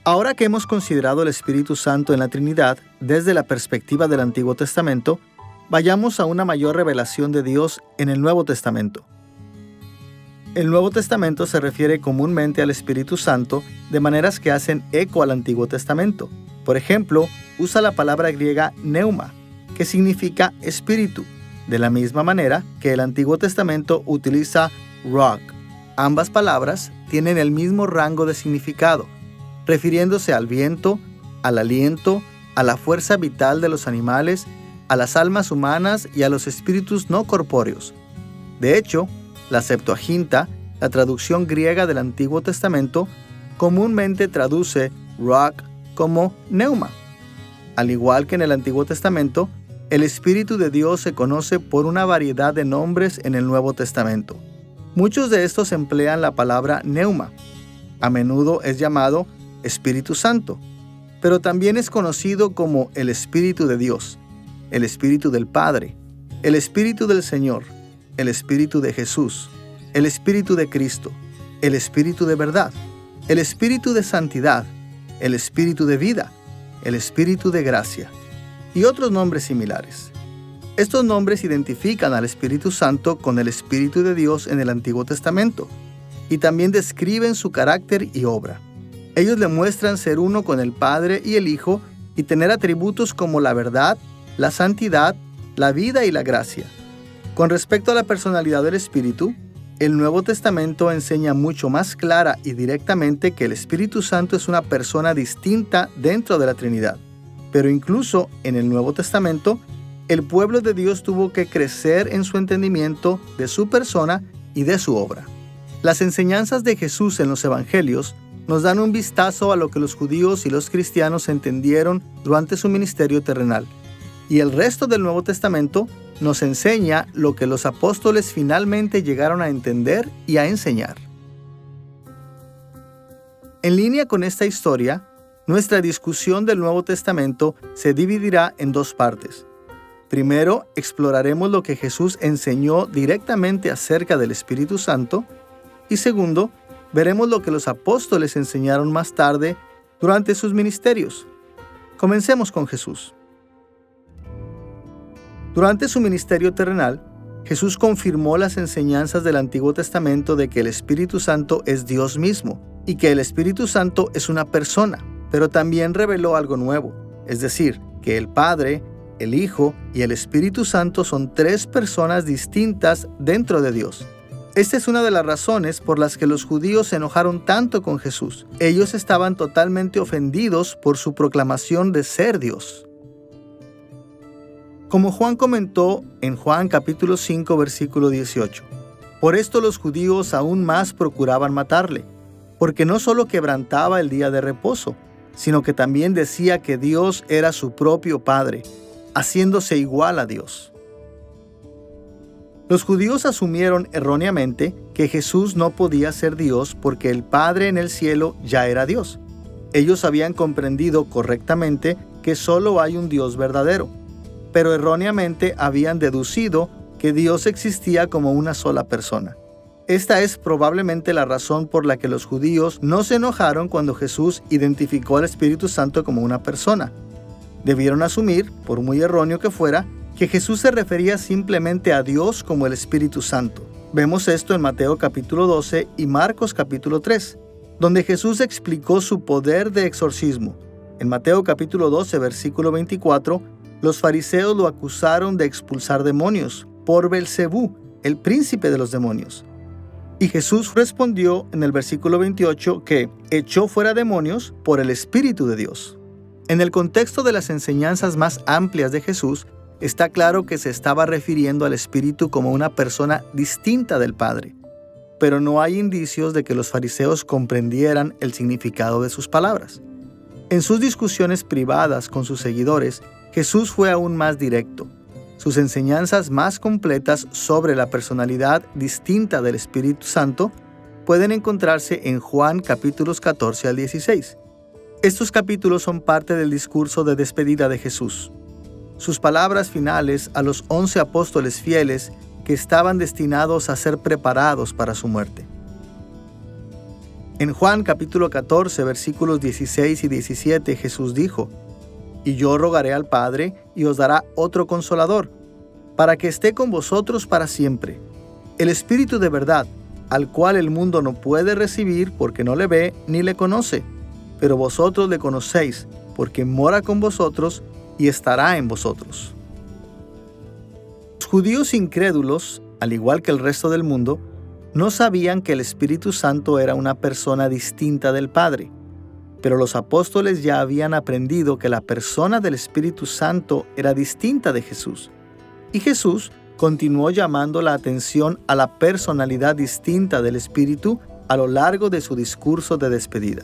Ahora que hemos considerado el Espíritu Santo en la Trinidad desde la perspectiva del Antiguo Testamento, vayamos a una mayor revelación de Dios en el Nuevo Testamento. El Nuevo Testamento se refiere comúnmente al Espíritu Santo de maneras que hacen eco al Antiguo Testamento. Por ejemplo, usa la palabra griega pneuma, que significa espíritu, de la misma manera que el Antiguo Testamento utiliza ruach. Ambas palabras tienen el mismo rango de significado, refiriéndose al viento, al aliento, a la fuerza vital de los animales, a las almas humanas y a los espíritus no corpóreos. De hecho, la Septuaginta, la traducción griega del Antiguo Testamento, comúnmente traduce ruach como pneuma. Al igual que en el Antiguo Testamento, el Espíritu de Dios se conoce por una variedad de nombres en el Nuevo Testamento. Muchos de estos emplean la palabra pneuma. A menudo es llamado Espíritu Santo, pero también es conocido como el Espíritu de Dios, el Espíritu del Padre, el Espíritu del Señor, el Espíritu de Jesús, el Espíritu de Cristo, el Espíritu de verdad, el Espíritu de santidad, el Espíritu de vida, el Espíritu de gracia y otros nombres similares. Estos nombres identifican al Espíritu Santo con el Espíritu de Dios en el Antiguo Testamento y también describen su carácter y obra. Ellos le muestran ser uno con el Padre y el Hijo y tener atributos como la verdad, la santidad, la vida y la gracia. Con respecto a la personalidad del Espíritu, el Nuevo Testamento enseña mucho más clara y directamente que el Espíritu Santo es una persona distinta dentro de la Trinidad. Pero incluso en el Nuevo Testamento, el pueblo de Dios tuvo que crecer en su entendimiento de su persona y de su obra. Las enseñanzas de Jesús en los Evangelios nos dan un vistazo a lo que los judíos y los cristianos entendieron durante su ministerio terrenal. Y el resto del Nuevo Testamento nos enseña lo que los apóstoles finalmente llegaron a entender y a enseñar. En línea con esta historia, nuestra discusión del Nuevo Testamento se dividirá en dos partes. Primero, exploraremos lo que Jesús enseñó directamente acerca del Espíritu Santo. Y segundo, veremos lo que los apóstoles enseñaron más tarde durante sus ministerios. Comencemos con Jesús. Durante su ministerio terrenal, Jesús confirmó las enseñanzas del Antiguo Testamento de que el Espíritu Santo es Dios mismo y que el Espíritu Santo es una persona, pero también reveló algo nuevo, es decir, que el Padre, el Hijo y el Espíritu Santo son tres personas distintas dentro de Dios. Esta es una de las razones por las que los judíos se enojaron tanto con Jesús. Ellos estaban totalmente ofendidos por su proclamación de ser Dios. Como Juan comentó en Juan capítulo 5, versículo 18, por esto los judíos aún más procuraban matarle, porque no solo quebrantaba el día de reposo, sino que también decía que Dios era su propio Padre, haciéndose igual a Dios. Los judíos asumieron erróneamente que Jesús no podía ser Dios porque el Padre en el cielo ya era Dios. Ellos habían comprendido correctamente que solo hay un Dios verdadero, pero erróneamente habían deducido que Dios existía como una sola persona. Esta es probablemente la razón por la que los judíos no se enojaron cuando Jesús identificó al Espíritu Santo como una persona. Debieron asumir, por muy erróneo que fuera, que Jesús se refería simplemente a Dios como el Espíritu Santo. Vemos esto en Mateo capítulo 12 y Marcos capítulo 3, donde Jesús explicó su poder de exorcismo. En Mateo capítulo 12, versículo 24, los fariseos lo acusaron de expulsar demonios por Belcebú, el príncipe de los demonios. Y Jesús respondió en el versículo 28 que echó fuera demonios por el Espíritu de Dios. En el contexto de las enseñanzas más amplias de Jesús, está claro que se estaba refiriendo al Espíritu como una persona distinta del Padre, pero no hay indicios de que los fariseos comprendieran el significado de sus palabras. En sus discusiones privadas con sus seguidores, Jesús fue aún más directo. Sus enseñanzas más completas sobre la personalidad distinta del Espíritu Santo pueden encontrarse en Juan capítulos 14 al 16. Estos capítulos son parte del discurso de despedida de Jesús. Sus palabras finales a los 11 apóstoles fieles que estaban destinados a ser preparados para su muerte. En Juan capítulo 14, versículos 16 y 17, Jesús dijo: «Y yo rogaré al Padre, y os dará otro Consolador, para que esté con vosotros para siempre, el Espíritu de verdad, al cual el mundo no puede recibir porque no le ve ni le conoce, pero vosotros le conocéis, porque mora con vosotros y estará en vosotros». Los judíos incrédulos, al igual que el resto del mundo, no sabían que el Espíritu Santo era una persona distinta del Padre, pero los apóstoles ya habían aprendido que la persona del Espíritu Santo era distinta de Jesús. Y Jesús continuó llamando la atención a la personalidad distinta del Espíritu a lo largo de su discurso de despedida.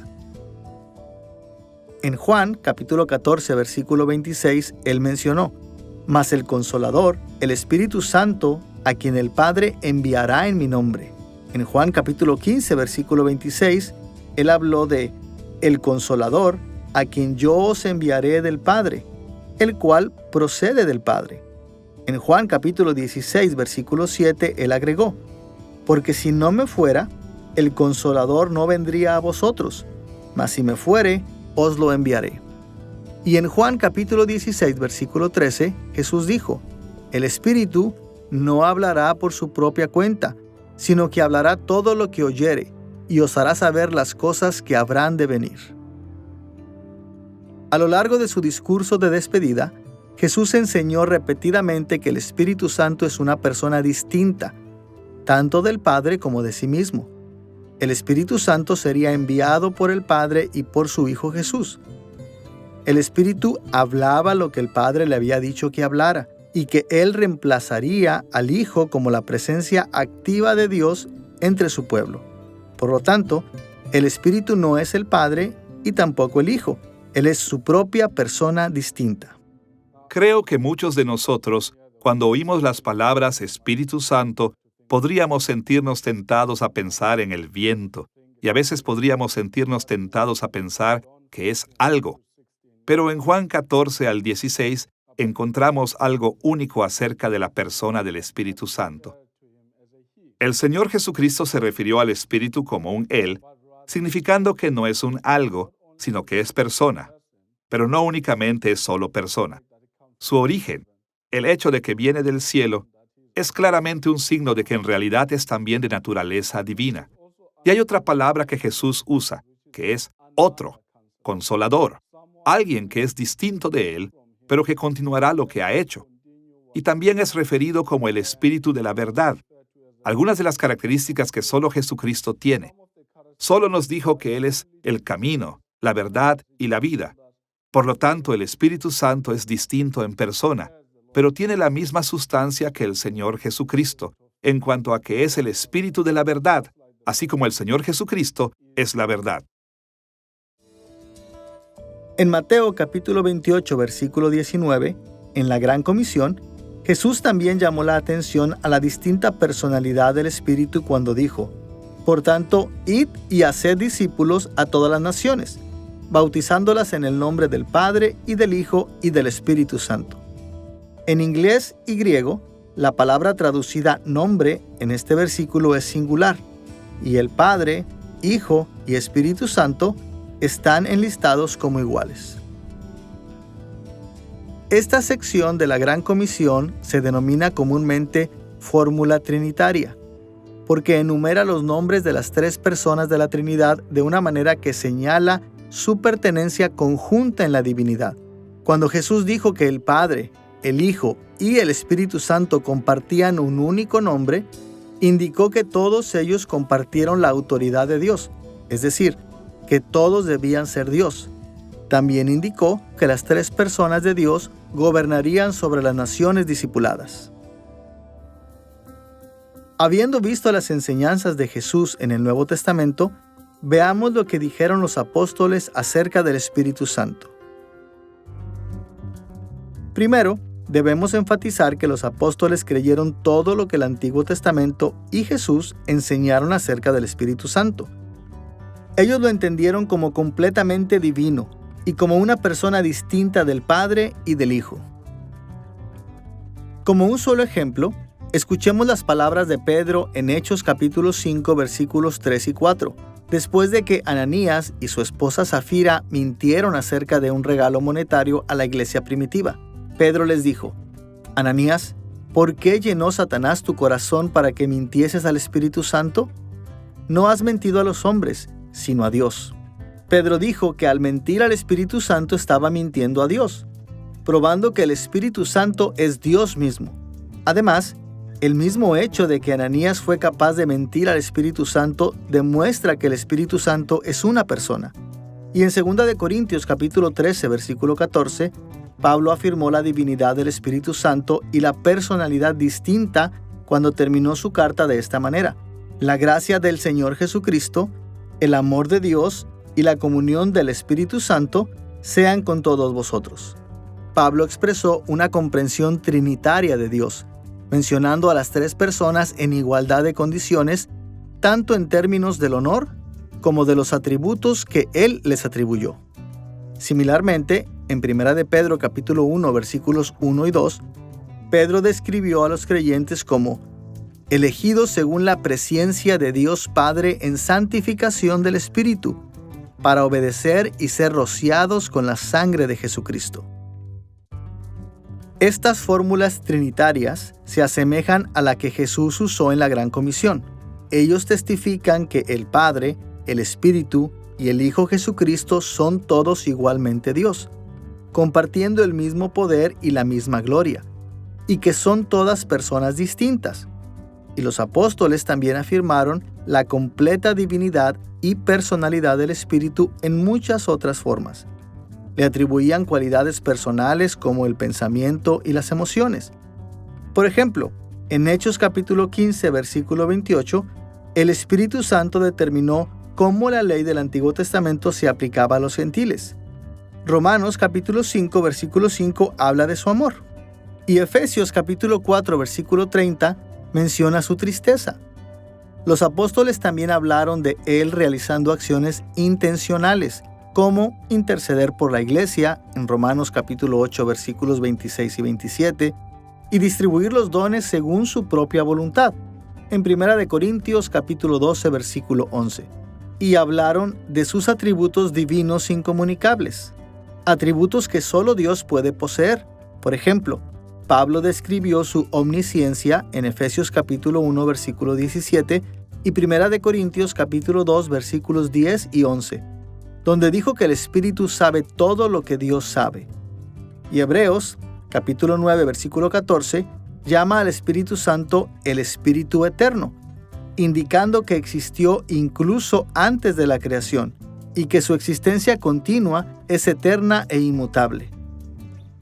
En Juan, capítulo 14, versículo 26, él mencionó: «Mas el Consolador, el Espíritu Santo, a quien el Padre enviará en mi nombre». En Juan, capítulo 15, versículo 26, él habló de «el Consolador, a quien yo os enviaré del Padre, el cual procede del Padre». En Juan, capítulo 16, versículo 7, él agregó: «Porque si no me fuera, el Consolador no vendría a vosotros, mas si me fuere, os lo enviaré». Y en Juan capítulo 16, versículo 13, Jesús dijo: «El Espíritu no hablará por su propia cuenta, sino que hablará todo lo que oyere, y os hará saber las cosas que habrán de venir». A lo largo de su discurso de despedida, Jesús enseñó repetidamente que el Espíritu Santo es una persona distinta, tanto del Padre como de sí mismo. El Espíritu Santo sería enviado por el Padre y por su Hijo Jesús. El Espíritu hablaba lo que el Padre le había dicho que hablara, y que Él reemplazaría al Hijo como la presencia activa de Dios entre su pueblo. Por lo tanto, El Espíritu no es el Padre y tampoco el Hijo. Él es su propia persona distinta. Creo que muchos de nosotros, cuando oímos las palabras Espíritu Santo, podríamos sentirnos tentados a pensar en el viento, y a veces podríamos sentirnos tentados a pensar que es algo. Pero en Juan 14 al 16 encontramos algo único acerca de la persona del Espíritu Santo. El Señor Jesucristo se refirió al Espíritu como un Él, significando que no es un algo, sino que es persona. Pero no únicamente es solo persona. Su origen, el hecho de que viene del cielo, es claramente un signo de que en realidad es también de naturaleza divina. Y hay otra palabra que Jesús usa, que es otro, consolador, alguien que es distinto de Él, pero que continuará lo que ha hecho. Y también es referido como el Espíritu de la verdad, algunas de las características que solo Jesucristo tiene. Solo nos dijo que Él es el camino, la verdad y la vida. Por lo tanto, el Espíritu Santo es distinto en persona, pero tiene la misma sustancia que el Señor Jesucristo, en cuanto a que es el Espíritu de la verdad, así como el Señor Jesucristo es la verdad. En Mateo capítulo 28, versículo 19, en la Gran Comisión, Jesús también llamó la atención a la distinta personalidad del Espíritu cuando dijo: Por tanto, id y haced discípulos a todas las naciones, bautizándolas en el nombre del Padre y del Hijo y del Espíritu Santo. En inglés y griego, la palabra traducida nombre en este versículo es singular, y el Padre, Hijo y Espíritu Santo están enlistados como iguales. Esta sección de la Gran Comisión se denomina comúnmente fórmula trinitaria, porque enumera los nombres de las tres personas de la Trinidad de una manera que señala su pertenencia conjunta en la divinidad. Cuando Jesús dijo que el Padre, el Hijo y el Espíritu Santo compartían un único nombre, indicó que todos ellos compartieron la autoridad de Dios, es decir, que todos debían ser Dios. También indicó que las tres personas de Dios gobernarían sobre las naciones discipuladas. Habiendo visto las enseñanzas de Jesús en el Nuevo Testamento, veamos lo que dijeron los apóstoles acerca del Espíritu Santo. Primero, debemos enfatizar que los apóstoles creyeron todo lo que el Antiguo Testamento y Jesús enseñaron acerca del Espíritu Santo. Ellos lo entendieron como completamente divino y como una persona distinta del Padre y del Hijo. Como un solo ejemplo, escuchemos las palabras de Pedro en Hechos capítulo 5 versículos 3 y 4. Después de que Ananías y su esposa Zafira mintieron acerca de un regalo monetario a la iglesia primitiva, Pedro les dijo: Ananías, ¿por qué llenó Satanás tu corazón para que mintieses al Espíritu Santo? No has mentido a los hombres, sino a Dios. Pedro dijo que al mentir al Espíritu Santo estaba mintiendo a Dios, probando que el Espíritu Santo es Dios mismo. Además, el mismo hecho de que Ananías fue capaz de mentir al Espíritu Santo demuestra que el Espíritu Santo es una persona. Y en 2 de Corintios capítulo 13, versículo 14, Pablo afirmó la divinidad del Espíritu Santo y la personalidad distinta cuando terminó su carta de esta manera: la gracia del Señor Jesucristo, el amor de Dios y la comunión del Espíritu Santo sean con todos vosotros. Pablo expresó una comprensión trinitaria de Dios, mencionando a las tres personas en igualdad de condiciones, tanto en términos del honor como de los atributos que Él les atribuyó. Similarmente, en 1 de Pedro capítulo 1 versículos 1 y 2, Pedro describió a los creyentes como elegidos según la presciencia de Dios Padre en santificación del Espíritu, para obedecer y ser rociados con la sangre de Jesucristo. Estas fórmulas trinitarias se asemejan a la que Jesús usó en la Gran Comisión. Ellos testifican que el Padre, el Espíritu y el Hijo Jesucristo son todos igualmente Dios, compartiendo el mismo poder y la misma gloria, y que son todas personas distintas. Y los apóstoles también afirmaron la completa divinidad y personalidad del Espíritu en muchas otras formas. Le atribuían cualidades personales como el pensamiento y las emociones. Por ejemplo, en Hechos capítulo 15, versículo 28, el Espíritu Santo determinó cómo la ley del Antiguo Testamento se aplicaba a los gentiles. Romanos capítulo 5, versículo 5 habla de su amor. Y Efesios capítulo 4, versículo 30 menciona su tristeza. Los apóstoles también hablaron de él realizando acciones intencionales, como interceder por la iglesia en Romanos capítulo 8, versículos 26 y 27, y distribuir los dones según su propia voluntad, en 1 Corintios capítulo 12, versículo 11. Y hablaron de sus atributos divinos incomunicables, atributos que solo Dios puede poseer. Por ejemplo, Pablo describió su omnisciencia en Efesios capítulo 1, versículo 17 y 1 Corintios capítulo 2, versículos 10 y 11, donde dijo que el Espíritu sabe todo lo que Dios sabe. Y Hebreos capítulo 9, versículo 14, llama al Espíritu Santo el Espíritu Eterno, indicando que existió incluso antes de la creación y que su existencia continua es eterna e inmutable.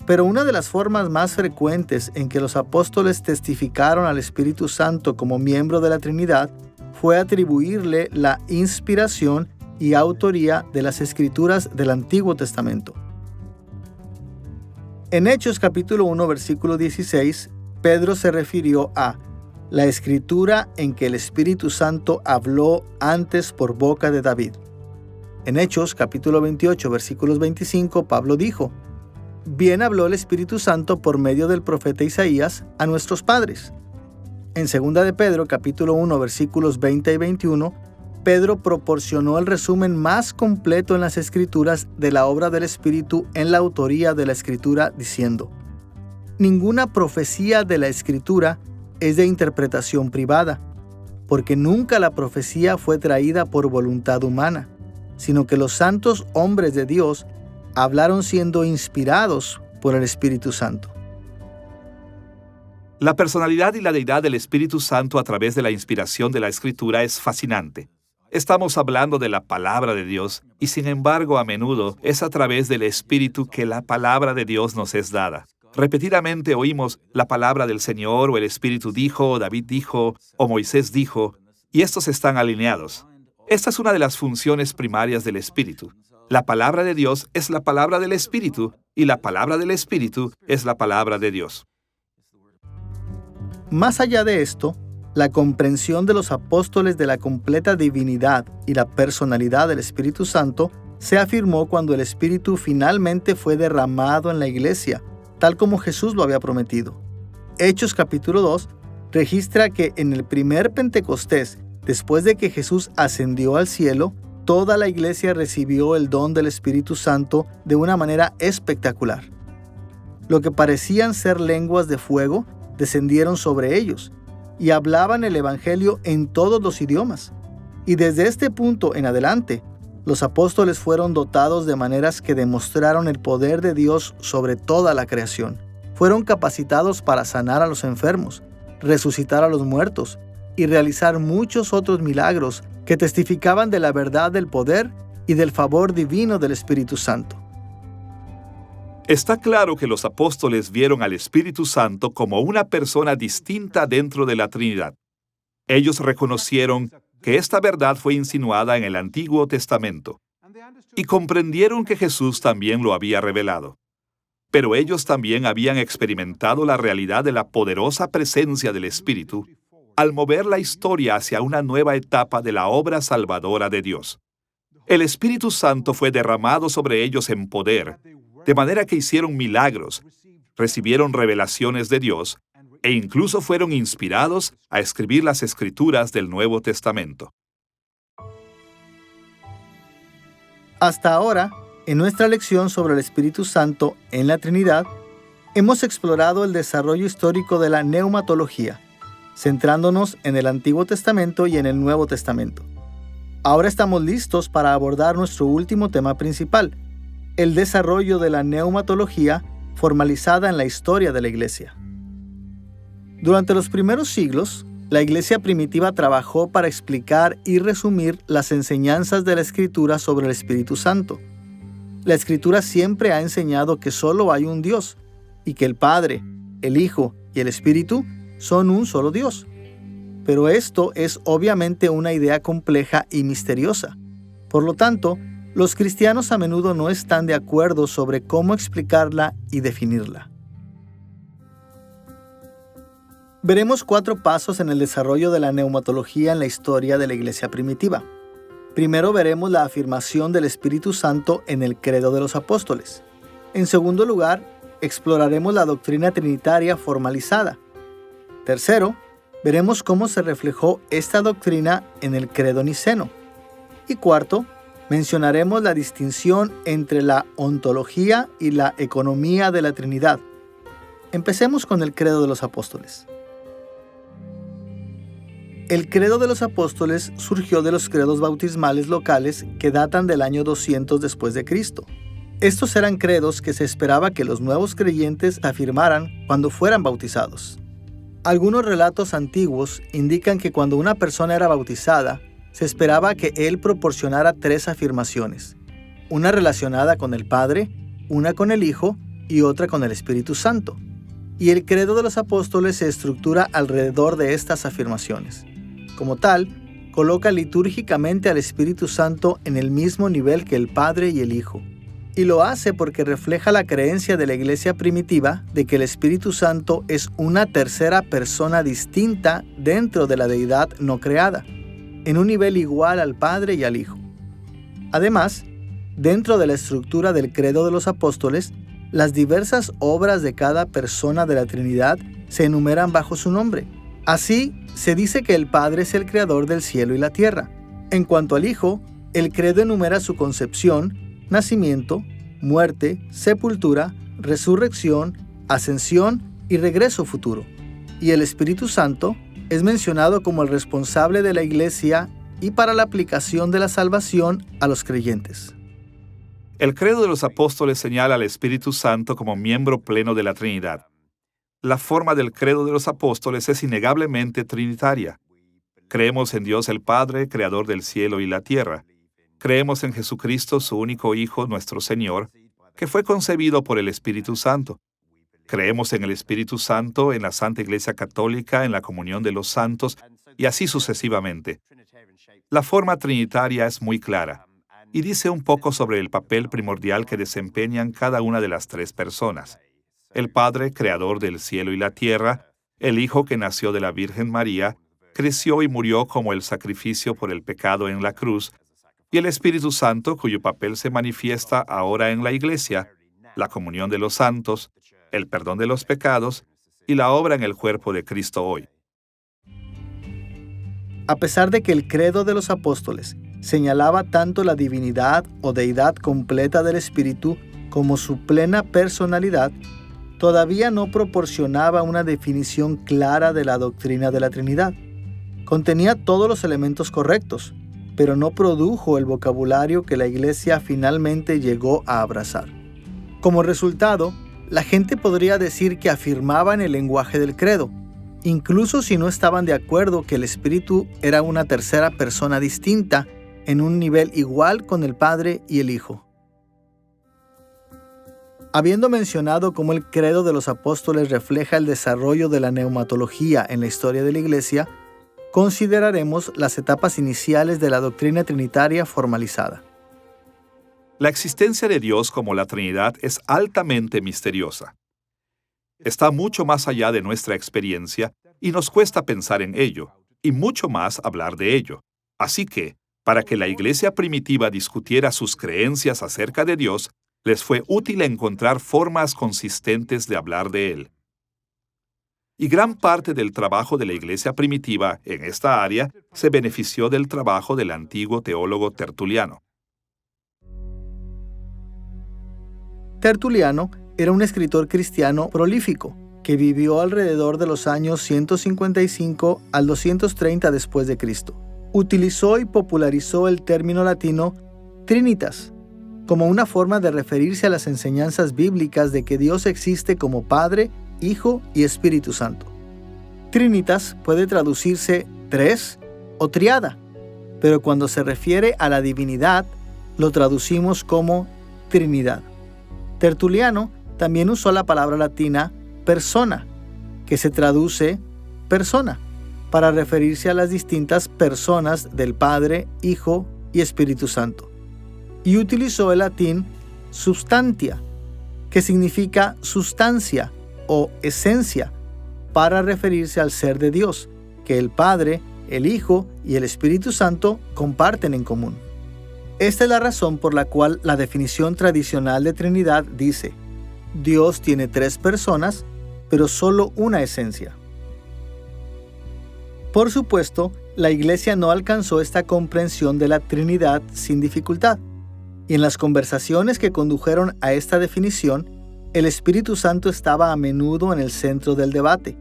Pero una de las formas más frecuentes en que los apóstoles testificaron al Espíritu Santo como miembro de la Trinidad fue atribuirle la inspiración y autoría de las Escrituras del Antiguo Testamento. En Hechos capítulo 1, versículo 16, Pedro se refirió a la Escritura en que el Espíritu Santo habló antes por boca de David. En Hechos capítulo 28, versículos 25, Pablo dijo: bien habló el Espíritu Santo por medio del profeta Isaías a nuestros padres. En 2 de Pedro, capítulo 1, versículos 20 y 21, Pedro proporcionó el resumen más completo en las Escrituras de la obra del Espíritu en la autoría de la Escritura, diciendo: ninguna profecía de la Escritura es de interpretación privada, porque nunca la profecía fue traída por voluntad humana, sino que los santos hombres de Dios hablaron siendo inspirados por el Espíritu Santo. La personalidad y la deidad del Espíritu Santo a través de la inspiración de la Escritura es fascinante. Estamos hablando de la palabra de Dios y sin embargo a menudo es a través del Espíritu que la palabra de Dios nos es dada. Repetidamente oímos la palabra del Señor o el Espíritu dijo, o David dijo, o Moisés dijo, y estos están alineados. Esta es una de las funciones primarias del Espíritu. La palabra de Dios es la palabra del Espíritu y la palabra del Espíritu es la palabra de Dios. Más allá de esto, la comprensión de los apóstoles de la completa divinidad y la personalidad del Espíritu Santo se afirmó cuando el Espíritu finalmente fue derramado en la iglesia, tal como Jesús lo había prometido. Hechos capítulo 2 registra que en el primer Pentecostés, después de que Jesús ascendió al cielo, toda la iglesia recibió el don del Espíritu Santo de una manera espectacular. Lo que parecían ser lenguas de fuego descendieron sobre ellos y hablaban el Evangelio en todos los idiomas. Y desde este punto en adelante, los apóstoles fueron dotados de maneras que demostraron el poder de Dios sobre toda la creación. Fueron capacitados para sanar a los enfermos, resucitar a los muertos y realizar muchos otros milagros que testificaban de la verdad del poder y del favor divino del Espíritu Santo. Está claro que los apóstoles vieron al Espíritu Santo como una persona distinta dentro de la Trinidad. Ellos reconocieron que esta verdad fue insinuada en el Antiguo Testamento y comprendieron que Jesús también lo había revelado. Pero ellos también habían experimentado la realidad de la poderosa presencia del Espíritu al mover la historia hacia una nueva etapa de la obra salvadora de Dios. El Espíritu Santo fue derramado sobre ellos en poder, de manera que hicieron milagros, recibieron revelaciones de Dios e incluso fueron inspirados a escribir las Escrituras del Nuevo Testamento. Hasta ahora, en nuestra lección sobre el Espíritu Santo en la Trinidad, hemos explorado el desarrollo histórico de la neumatología, centrándonos en el Antiguo Testamento y en el Nuevo Testamento. Ahora estamos listos para abordar nuestro último tema principal, el desarrollo de la neumatología formalizada en la historia de la Iglesia. Durante los primeros siglos, la Iglesia primitiva trabajó para explicar y resumir las enseñanzas de la Escritura sobre el Espíritu Santo. La Escritura siempre ha enseñado que solo hay un Dios y que el Padre, el Hijo y el Espíritu son un solo Dios. Pero esto es obviamente una idea compleja y misteriosa, Por lo tanto, los cristianos a menudo no están de acuerdo sobre cómo explicarla y definirla. Veremos 4 pasos en el desarrollo de la neumatología en la historia de la Iglesia primitiva. Primero veremos la afirmación del Espíritu Santo en el Credo de los Apóstoles. En segundo lugar, exploraremos la doctrina trinitaria formalizada. Tercero, veremos cómo se reflejó esta doctrina en el Credo niceno. Y cuarto, mencionaremos la distinción entre la ontología y la economía de la Trinidad. Empecemos con el Credo de los Apóstoles. El Credo de los Apóstoles surgió de los credos bautismales locales que datan del año 200 después de Cristo. Estos eran credos que se esperaba que los nuevos creyentes afirmaran cuando fueran bautizados. Algunos relatos antiguos indican que cuando una persona era bautizada, se esperaba que él proporcionara 3 afirmaciones, una relacionada con el Padre, una con el Hijo y otra con el Espíritu Santo. Y el Credo de los Apóstoles se estructura alrededor de estas afirmaciones. Como tal, coloca litúrgicamente al Espíritu Santo en el mismo nivel que el Padre y el Hijo. Y lo hace porque refleja la creencia de la Iglesia primitiva de que el Espíritu Santo es una tercera persona distinta dentro de la deidad no creada, en un nivel igual al Padre y al Hijo. Además, dentro de la estructura del Credo de los Apóstoles, las diversas obras de cada persona de la Trinidad se enumeran bajo su nombre. Así, se dice que el Padre es el creador del cielo y la tierra. En cuanto al Hijo, el Credo enumera su concepción, nacimiento, muerte, sepultura, resurrección, ascensión y regreso futuro. Y el Espíritu Santo es mencionado como el responsable de la Iglesia y para la aplicación de la salvación a los creyentes. El Credo de los Apóstoles señala al Espíritu Santo como miembro pleno de la Trinidad. La forma del Credo de los Apóstoles es innegablemente trinitaria. Creemos en Dios el Padre, creador del cielo y la tierra. Creemos en Jesucristo, su único Hijo, nuestro Señor, que fue concebido por el Espíritu Santo. Creemos en el Espíritu Santo, en la Santa Iglesia Católica, en la comunión de los santos, y así sucesivamente. La forma trinitaria es muy clara, y dice un poco sobre el papel primordial que desempeñan cada una de las 3 personas. El Padre, creador del cielo y la tierra, el Hijo que nació de la Virgen María, creció y murió como el sacrificio por el pecado en la cruz, y el Espíritu Santo, cuyo papel se manifiesta ahora en la Iglesia, la comunión de los santos, el perdón de los pecados y la obra en el cuerpo de Cristo hoy. A pesar de que el Credo de los Apóstoles señalaba tanto la divinidad o deidad completa del Espíritu como su plena personalidad, todavía no proporcionaba una definición clara de la doctrina de la Trinidad. Contenía todos los elementos correctos, pero no produjo el vocabulario que la Iglesia finalmente llegó a abrazar. Como resultado, la gente podría decir que afirmaban el lenguaje del credo, incluso si no estaban de acuerdo que el Espíritu era una tercera persona distinta en un nivel igual con el Padre y el Hijo. Habiendo mencionado cómo el Credo de los Apóstoles refleja el desarrollo de la neumatología en la historia de la Iglesia, consideraremos las etapas iniciales de la doctrina trinitaria formalizada. La existencia de Dios como la Trinidad es altamente misteriosa. Está mucho más allá de nuestra experiencia y nos cuesta pensar en ello, y mucho más hablar de ello. Así que, para que la Iglesia primitiva discutiera sus creencias acerca de Dios, les fue útil encontrar formas consistentes de hablar de Él. Y gran parte del trabajo de la Iglesia primitiva en esta área se benefició del trabajo del antiguo teólogo Tertuliano. Tertuliano era un escritor cristiano prolífico que vivió alrededor de los años 155 al 230 después de Cristo. Utilizó y popularizó el término latino Trinitas como una forma de referirse a las enseñanzas bíblicas de que Dios existe como Padre, Hijo y Espíritu Santo. Trinitas puede traducirse tres o triada, pero cuando se refiere a la divinidad, lo traducimos como Trinidad. Tertuliano también usó la palabra latina persona, que se traduce persona, para referirse a las distintas personas del Padre, Hijo y Espíritu Santo. Y utilizó el latín substantia, que significa sustancia o esencia, para referirse al ser de Dios, que el Padre, el Hijo y el Espíritu Santo comparten en común. Esta es la razón por la cual la definición tradicional de Trinidad dice: Dios tiene tres personas, pero solo una esencia. Por supuesto, la Iglesia no alcanzó esta comprensión de la Trinidad sin dificultad, y en las conversaciones que condujeron a esta definición, el Espíritu Santo estaba a menudo en el centro del debate.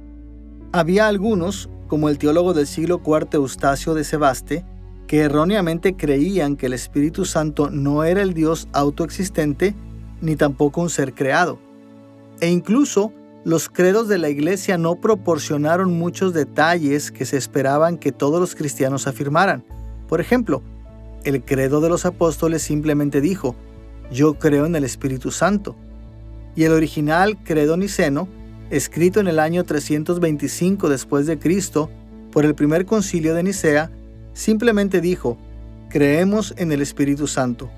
Había algunos, como el teólogo del siglo IV Eustacio de Sebaste, que erróneamente creían que el Espíritu Santo no era el Dios autoexistente, ni tampoco un ser creado. E incluso, los credos de la Iglesia no proporcionaron muchos detalles que se esperaban que todos los cristianos afirmaran. Por ejemplo, el credo de los apóstoles simplemente dijo: yo creo en el Espíritu Santo. Y el original credo niceno, escrito en el año 325 después de Cristo por el primer concilio de Nicea, simplemente dijo: creemos en el Espíritu Santo.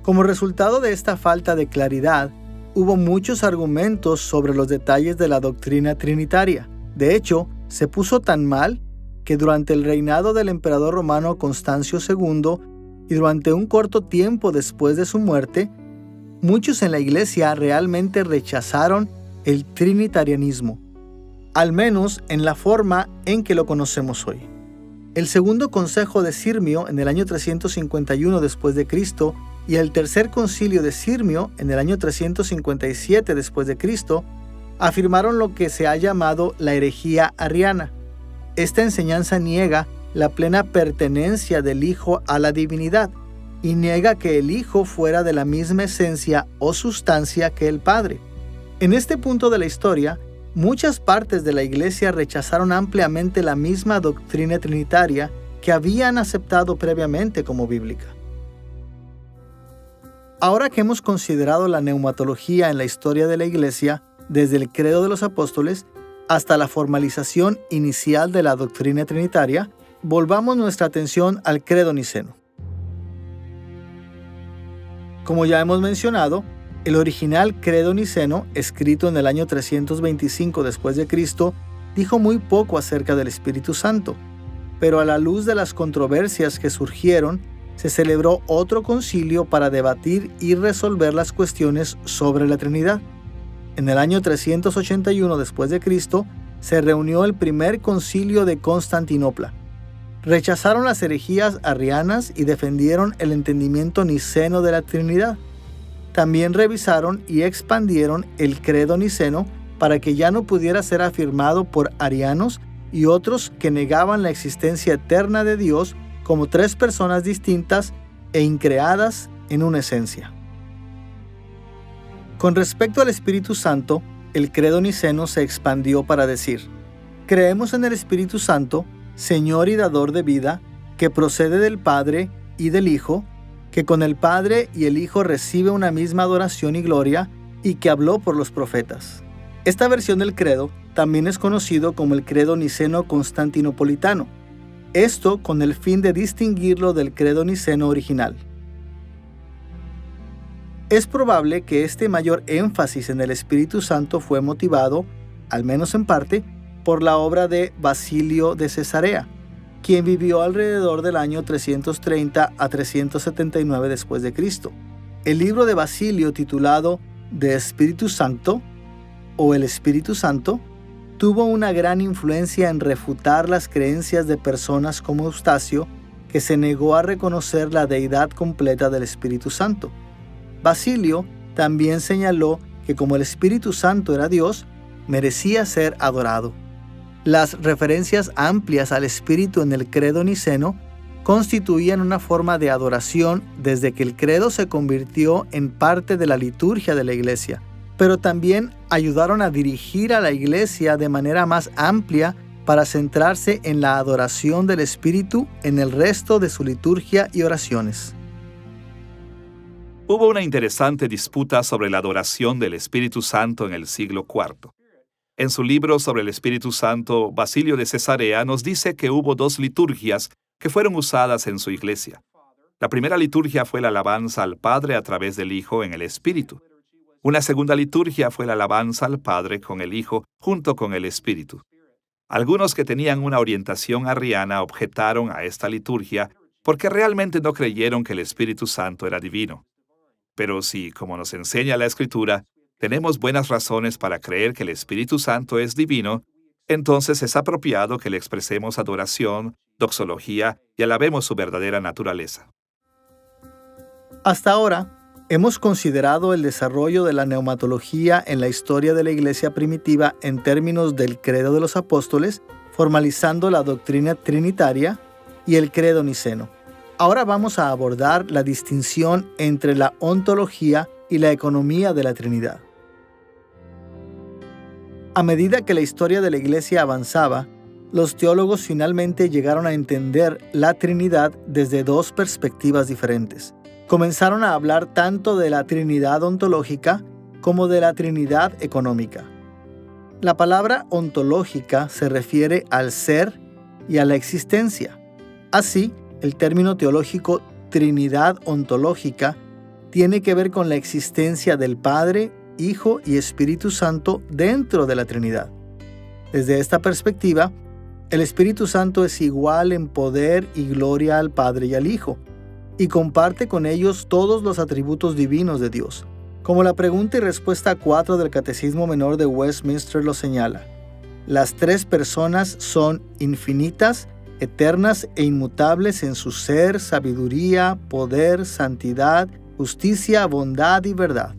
Como resultado de esta falta de claridad, hubo muchos argumentos sobre los detalles de la doctrina trinitaria. De hecho, se puso tan mal que durante el reinado del emperador romano Constancio II y durante un corto tiempo después de su muerte, muchos en la Iglesia realmente rechazaron el trinitarianismo, al menos en la forma en que lo conocemos hoy. El segundo consejo de Sirmio en el año 351 después de Cristo y el tercer concilio de Sirmio en el año 357 después de Cristo afirmaron lo que se ha llamado la herejía arriana. Esta enseñanza niega la plena pertenencia del Hijo a la divinidad y niega que el Hijo fuera de la misma esencia o sustancia que el Padre. En este punto de la historia, muchas partes de la Iglesia rechazaron ampliamente la misma doctrina trinitaria que habían aceptado previamente como bíblica. Ahora que hemos considerado la neumatología en la historia de la Iglesia, desde el credo de los apóstoles hasta la formalización inicial de la doctrina trinitaria, volvamos nuestra atención al credo niceno. Como ya hemos mencionado, el original credo niceno, escrito en el año 325 después de Cristo, dijo muy poco acerca del Espíritu Santo, pero a la luz de las controversias que surgieron, se celebró otro concilio para debatir y resolver las cuestiones sobre la Trinidad. En el año 381 después de Cristo, se reunió el primer concilio de Constantinopla. Rechazaron las herejías arrianas y defendieron el entendimiento niceno de la Trinidad. También revisaron y expandieron el credo niceno para que ya no pudiera ser afirmado por arianos y otros que negaban la existencia eterna de Dios como tres personas distintas e increadas en una esencia. Con respecto al Espíritu Santo, el credo niceno se expandió para decir: creemos en el Espíritu Santo, Señor y dador de vida, que procede del Padre y del Hijo, que con el Padre y el Hijo recibe una misma adoración y gloria, y que habló por los profetas. Esta versión del credo también es conocido como el credo niceno-constantinopolitano, esto con el fin de distinguirlo del credo niceno original. Es probable que este mayor énfasis en el Espíritu Santo fue motivado, al menos en parte, por la obra de Basilio de Cesarea, quien vivió alrededor del año 330 a 379 después de Cristo. El libro de Basilio, titulado De Espíritu Sancto o El Espíritu Santo, tuvo una gran influencia en refutar las creencias de personas como Eustacio, que se negó a reconocer la deidad completa del Espíritu Santo. Basilio también señaló que como el Espíritu Santo era Dios, merecía ser adorado. Las referencias amplias al Espíritu en el credo niceno constituían una forma de adoración desde que el credo se convirtió en parte de la liturgia de la Iglesia, pero también ayudaron a dirigir a la Iglesia de manera más amplia para centrarse en la adoración del Espíritu en el resto de su liturgia y oraciones. Hubo una interesante disputa sobre la adoración del Espíritu Santo en el siglo IV. En su libro sobre el Espíritu Santo, Basilio de Cesarea nos dice que hubo dos liturgias que fueron usadas en su iglesia. La primera liturgia fue la alabanza al Padre a través del Hijo en el Espíritu. Una segunda liturgia fue la alabanza al Padre con el Hijo junto con el Espíritu. Algunos que tenían una orientación arriana objetaron a esta liturgia porque realmente no creyeron que el Espíritu Santo era divino. Pero si, como nos enseña la Escritura, tenemos buenas razones para creer que el Espíritu Santo es divino, entonces es apropiado que le expresemos adoración, doxología y alabemos su verdadera naturaleza. Hasta ahora, hemos considerado el desarrollo de la neumatología en la historia de la Iglesia primitiva en términos del credo de los apóstoles, formalizando la doctrina trinitaria y el credo niceno. Ahora vamos a abordar la distinción entre la ontología y la economía de la Trinidad. A medida que la historia de la Iglesia avanzaba, los teólogos finalmente llegaron a entender la Trinidad desde dos perspectivas diferentes. Comenzaron a hablar tanto de la Trinidad ontológica como de la Trinidad económica. La palabra ontológica se refiere al ser y a la existencia. Así, el término teológico Trinidad ontológica tiene que ver con la existencia del Padre, Hijo y Espíritu Santo dentro de la Trinidad. Desde esta perspectiva, el Espíritu Santo es igual en poder y gloria al Padre y al Hijo, y comparte con ellos todos los atributos divinos de Dios. Como la pregunta y respuesta 4 del Catecismo Menor de Westminster lo señala, las tres personas son infinitas, eternas e inmutables en su ser, sabiduría, poder, santidad, justicia, bondad y verdad.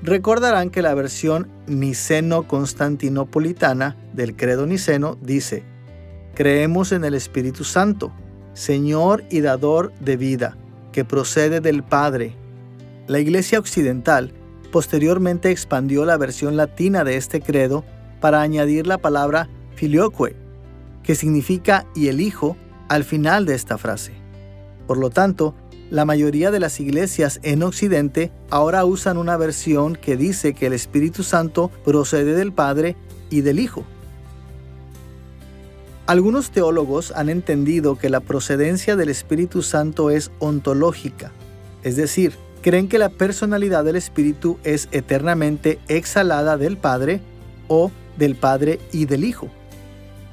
Recordarán que la versión niceno-constantinopolitana del credo niceno dice: creemos en el Espíritu Santo, Señor y dador de vida, que procede del Padre. La Iglesia Occidental posteriormente expandió la versión latina de este credo para añadir la palabra filioque, que significa y el Hijo, al final de esta frase. Por lo tanto, la mayoría de las iglesias en Occidente ahora usan una versión que dice que el Espíritu Santo procede del Padre y del Hijo. Algunos teólogos han entendido que la procedencia del Espíritu Santo es ontológica, es decir, creen que la personalidad del Espíritu es eternamente exhalada del Padre o del Padre y del Hijo.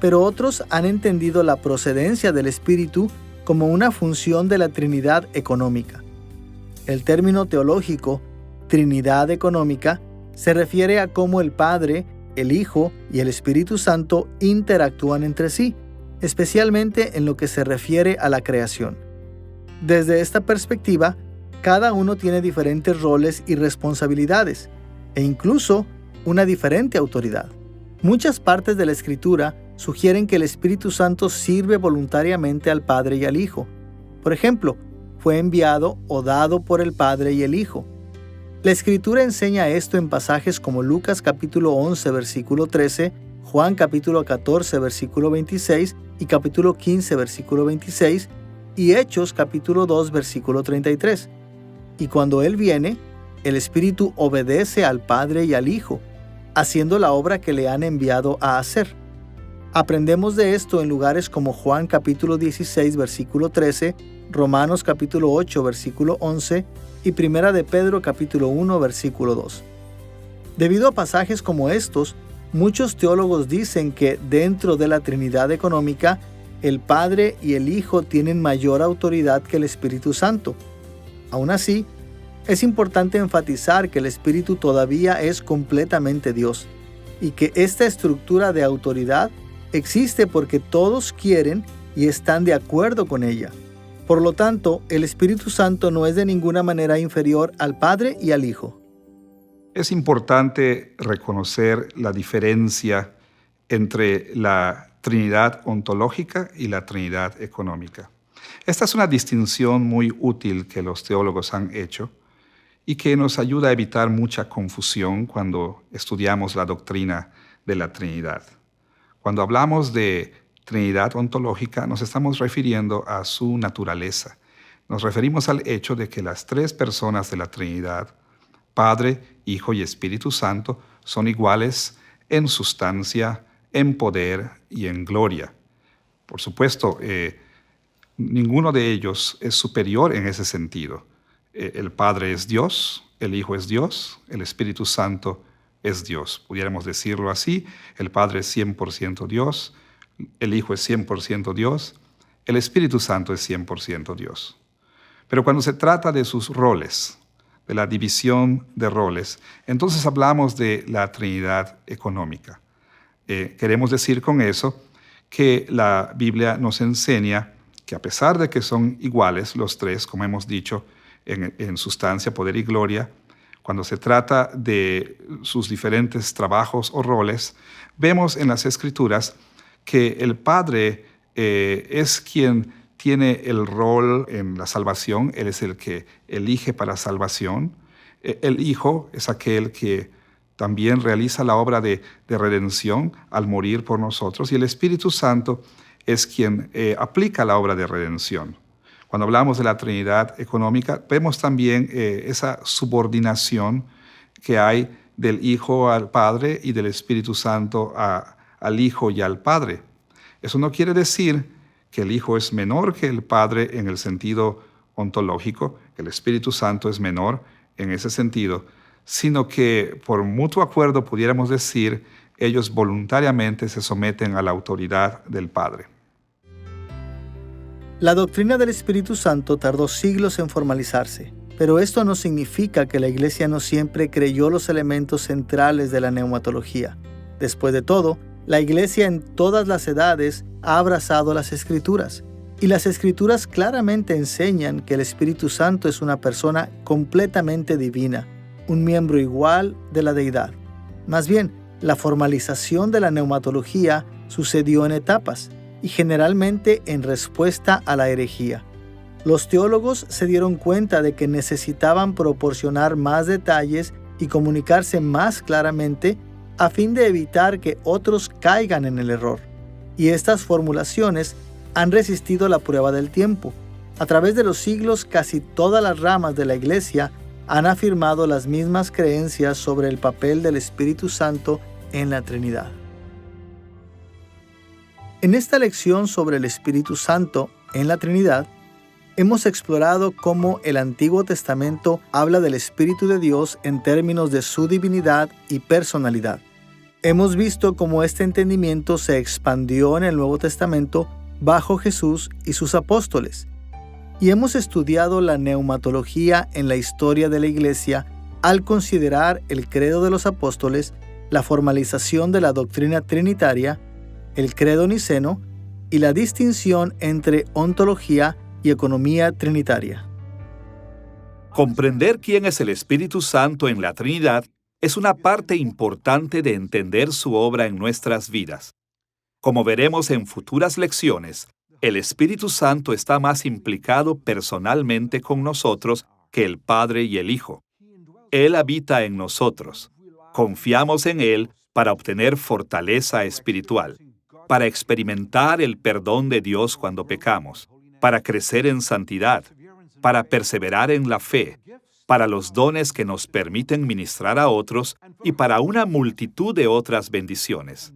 Pero otros han entendido la procedencia del Espíritu como una función de la Trinidad económica. El término teológico, Trinidad económica, se refiere a cómo el Padre, el Hijo y el Espíritu Santo interactúan entre sí, especialmente en lo que se refiere a la creación. Desde esta perspectiva, cada uno tiene diferentes roles y responsabilidades, e incluso una diferente autoridad. Muchas partes de la Escritura sugieren que el Espíritu Santo sirve voluntariamente al Padre y al Hijo. Por ejemplo, fue enviado o dado por el Padre y el Hijo. La Escritura enseña esto en pasajes como Lucas capítulo 11, versículo 13, Juan capítulo 14, versículo 26 y capítulo 15, versículo 26, y Hechos capítulo 2, versículo 33. Y cuando Él viene, el Espíritu obedece al Padre y al Hijo, haciendo la obra que le han enviado a hacer. Aprendemos de esto en lugares como Juan capítulo 16, versículo 13, Romanos capítulo 8, versículo 11 y Primera de Pedro capítulo 1, versículo 2. Debido a pasajes como estos, muchos teólogos dicen que dentro de la Trinidad económica, el Padre y el Hijo tienen mayor autoridad que el Espíritu Santo. Aún así, es importante enfatizar que el Espíritu todavía es completamente Dios y que esta estructura de autoridad existe porque todos quieren y están de acuerdo con ella. Por lo tanto, el Espíritu Santo no es de ninguna manera inferior al Padre y al Hijo. Es importante reconocer la diferencia entre la Trinidad ontológica y la Trinidad económica. Esta es una distinción muy útil que los teólogos han hecho y que nos ayuda a evitar mucha confusión cuando estudiamos la doctrina de la Trinidad. Cuando hablamos de Trinidad ontológica, nos estamos refiriendo a su naturaleza. Nos referimos al hecho de que las tres personas de la Trinidad, Padre, Hijo y Espíritu Santo, son iguales en sustancia, en poder y en gloria. Por supuesto, Ninguno de ellos es superior en ese sentido. El Padre es Dios, el Hijo es Dios, el Espíritu Santo es Dios. Pudiéramos decirlo así: el Padre es 100% Dios, el Hijo es 100% Dios, el Espíritu Santo es 100% Dios. Pero cuando se trata de sus roles, de la división de roles, entonces hablamos de la Trinidad económica. Queremos decir con eso que la Biblia nos enseña que a pesar de que son iguales los tres, como hemos dicho, en sustancia, poder y gloria, cuando se trata de sus diferentes trabajos o roles, vemos en las Escrituras que el Padre es quien tiene el rol en la salvación. Él es el que elige para salvación. El Hijo es aquel que también realiza la obra de redención al morir por nosotros, y el Espíritu Santo es quien aplica la obra de redención. Cuando hablamos de la Trinidad económica, vemos también esa subordinación que hay del Hijo al Padre y del Espíritu Santo al Hijo y al Padre. Eso no quiere decir que el Hijo es menor que el Padre en el sentido ontológico, que el Espíritu Santo es menor en ese sentido, sino que por mutuo acuerdo, pudiéramos decir, ellos voluntariamente se someten a la autoridad del Padre. La doctrina del Espíritu Santo tardó siglos en formalizarse, pero esto no significa que la Iglesia no siempre creyó los elementos centrales de la neumatología. Después de todo, la Iglesia en todas las edades ha abrazado las Escrituras, y las Escrituras claramente enseñan que el Espíritu Santo es una persona completamente divina, un miembro igual de la deidad. Más bien, la formalización de la neumatología sucedió en etapas, y generalmente en respuesta a la herejía. Los teólogos se dieron cuenta de que necesitaban proporcionar más detalles y comunicarse más claramente a fin de evitar que otros caigan en el error. Y estas formulaciones han resistido la prueba del tiempo. A través de los siglos, casi todas las ramas de la Iglesia han afirmado las mismas creencias sobre el papel del Espíritu Santo en la Trinidad. En esta lección sobre el Espíritu Santo en la Trinidad, hemos explorado cómo el Antiguo Testamento habla del Espíritu de Dios en términos de su divinidad y personalidad. Hemos visto cómo este entendimiento se expandió en el Nuevo Testamento bajo Jesús y sus apóstoles. Y hemos estudiado la neumatología en la historia de la Iglesia al considerar el credo de los apóstoles, la formalización de la doctrina trinitaria, el credo niceno y la distinción entre ontología y economía trinitaria. Comprender quién es el Espíritu Santo en la Trinidad es una parte importante de entender su obra en nuestras vidas. Como veremos en futuras lecciones, el Espíritu Santo está más implicado personalmente con nosotros que el Padre y el Hijo. Él habita en nosotros. Confiamos en Él para obtener fortaleza espiritual, para experimentar el perdón de Dios cuando pecamos, para crecer en santidad, para perseverar en la fe, para los dones que nos permiten ministrar a otros y para una multitud de otras bendiciones.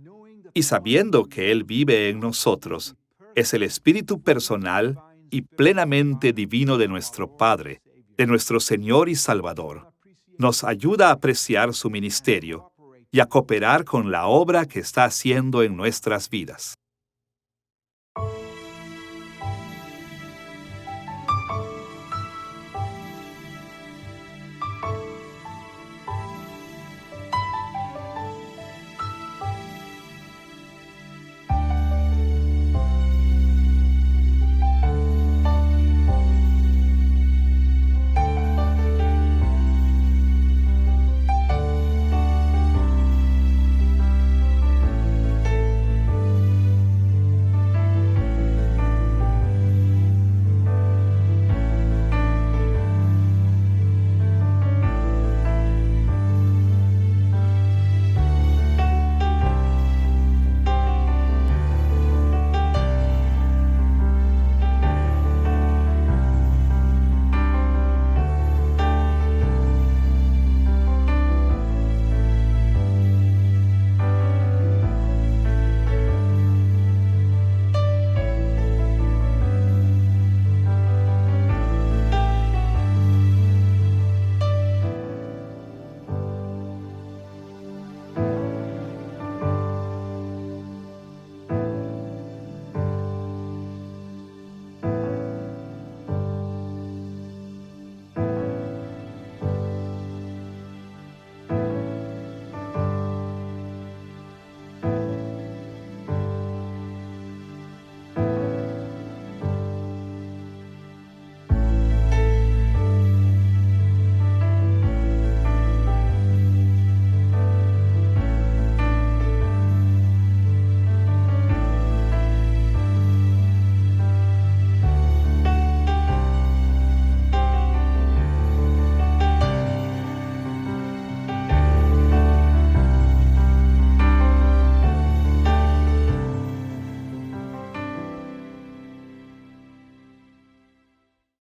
Y sabiendo que Él vive en nosotros, es el Espíritu personal y plenamente divino de nuestro Padre, de nuestro Señor y Salvador, nos ayuda a apreciar su ministerio y a cooperar con la obra que está haciendo en nuestras vidas.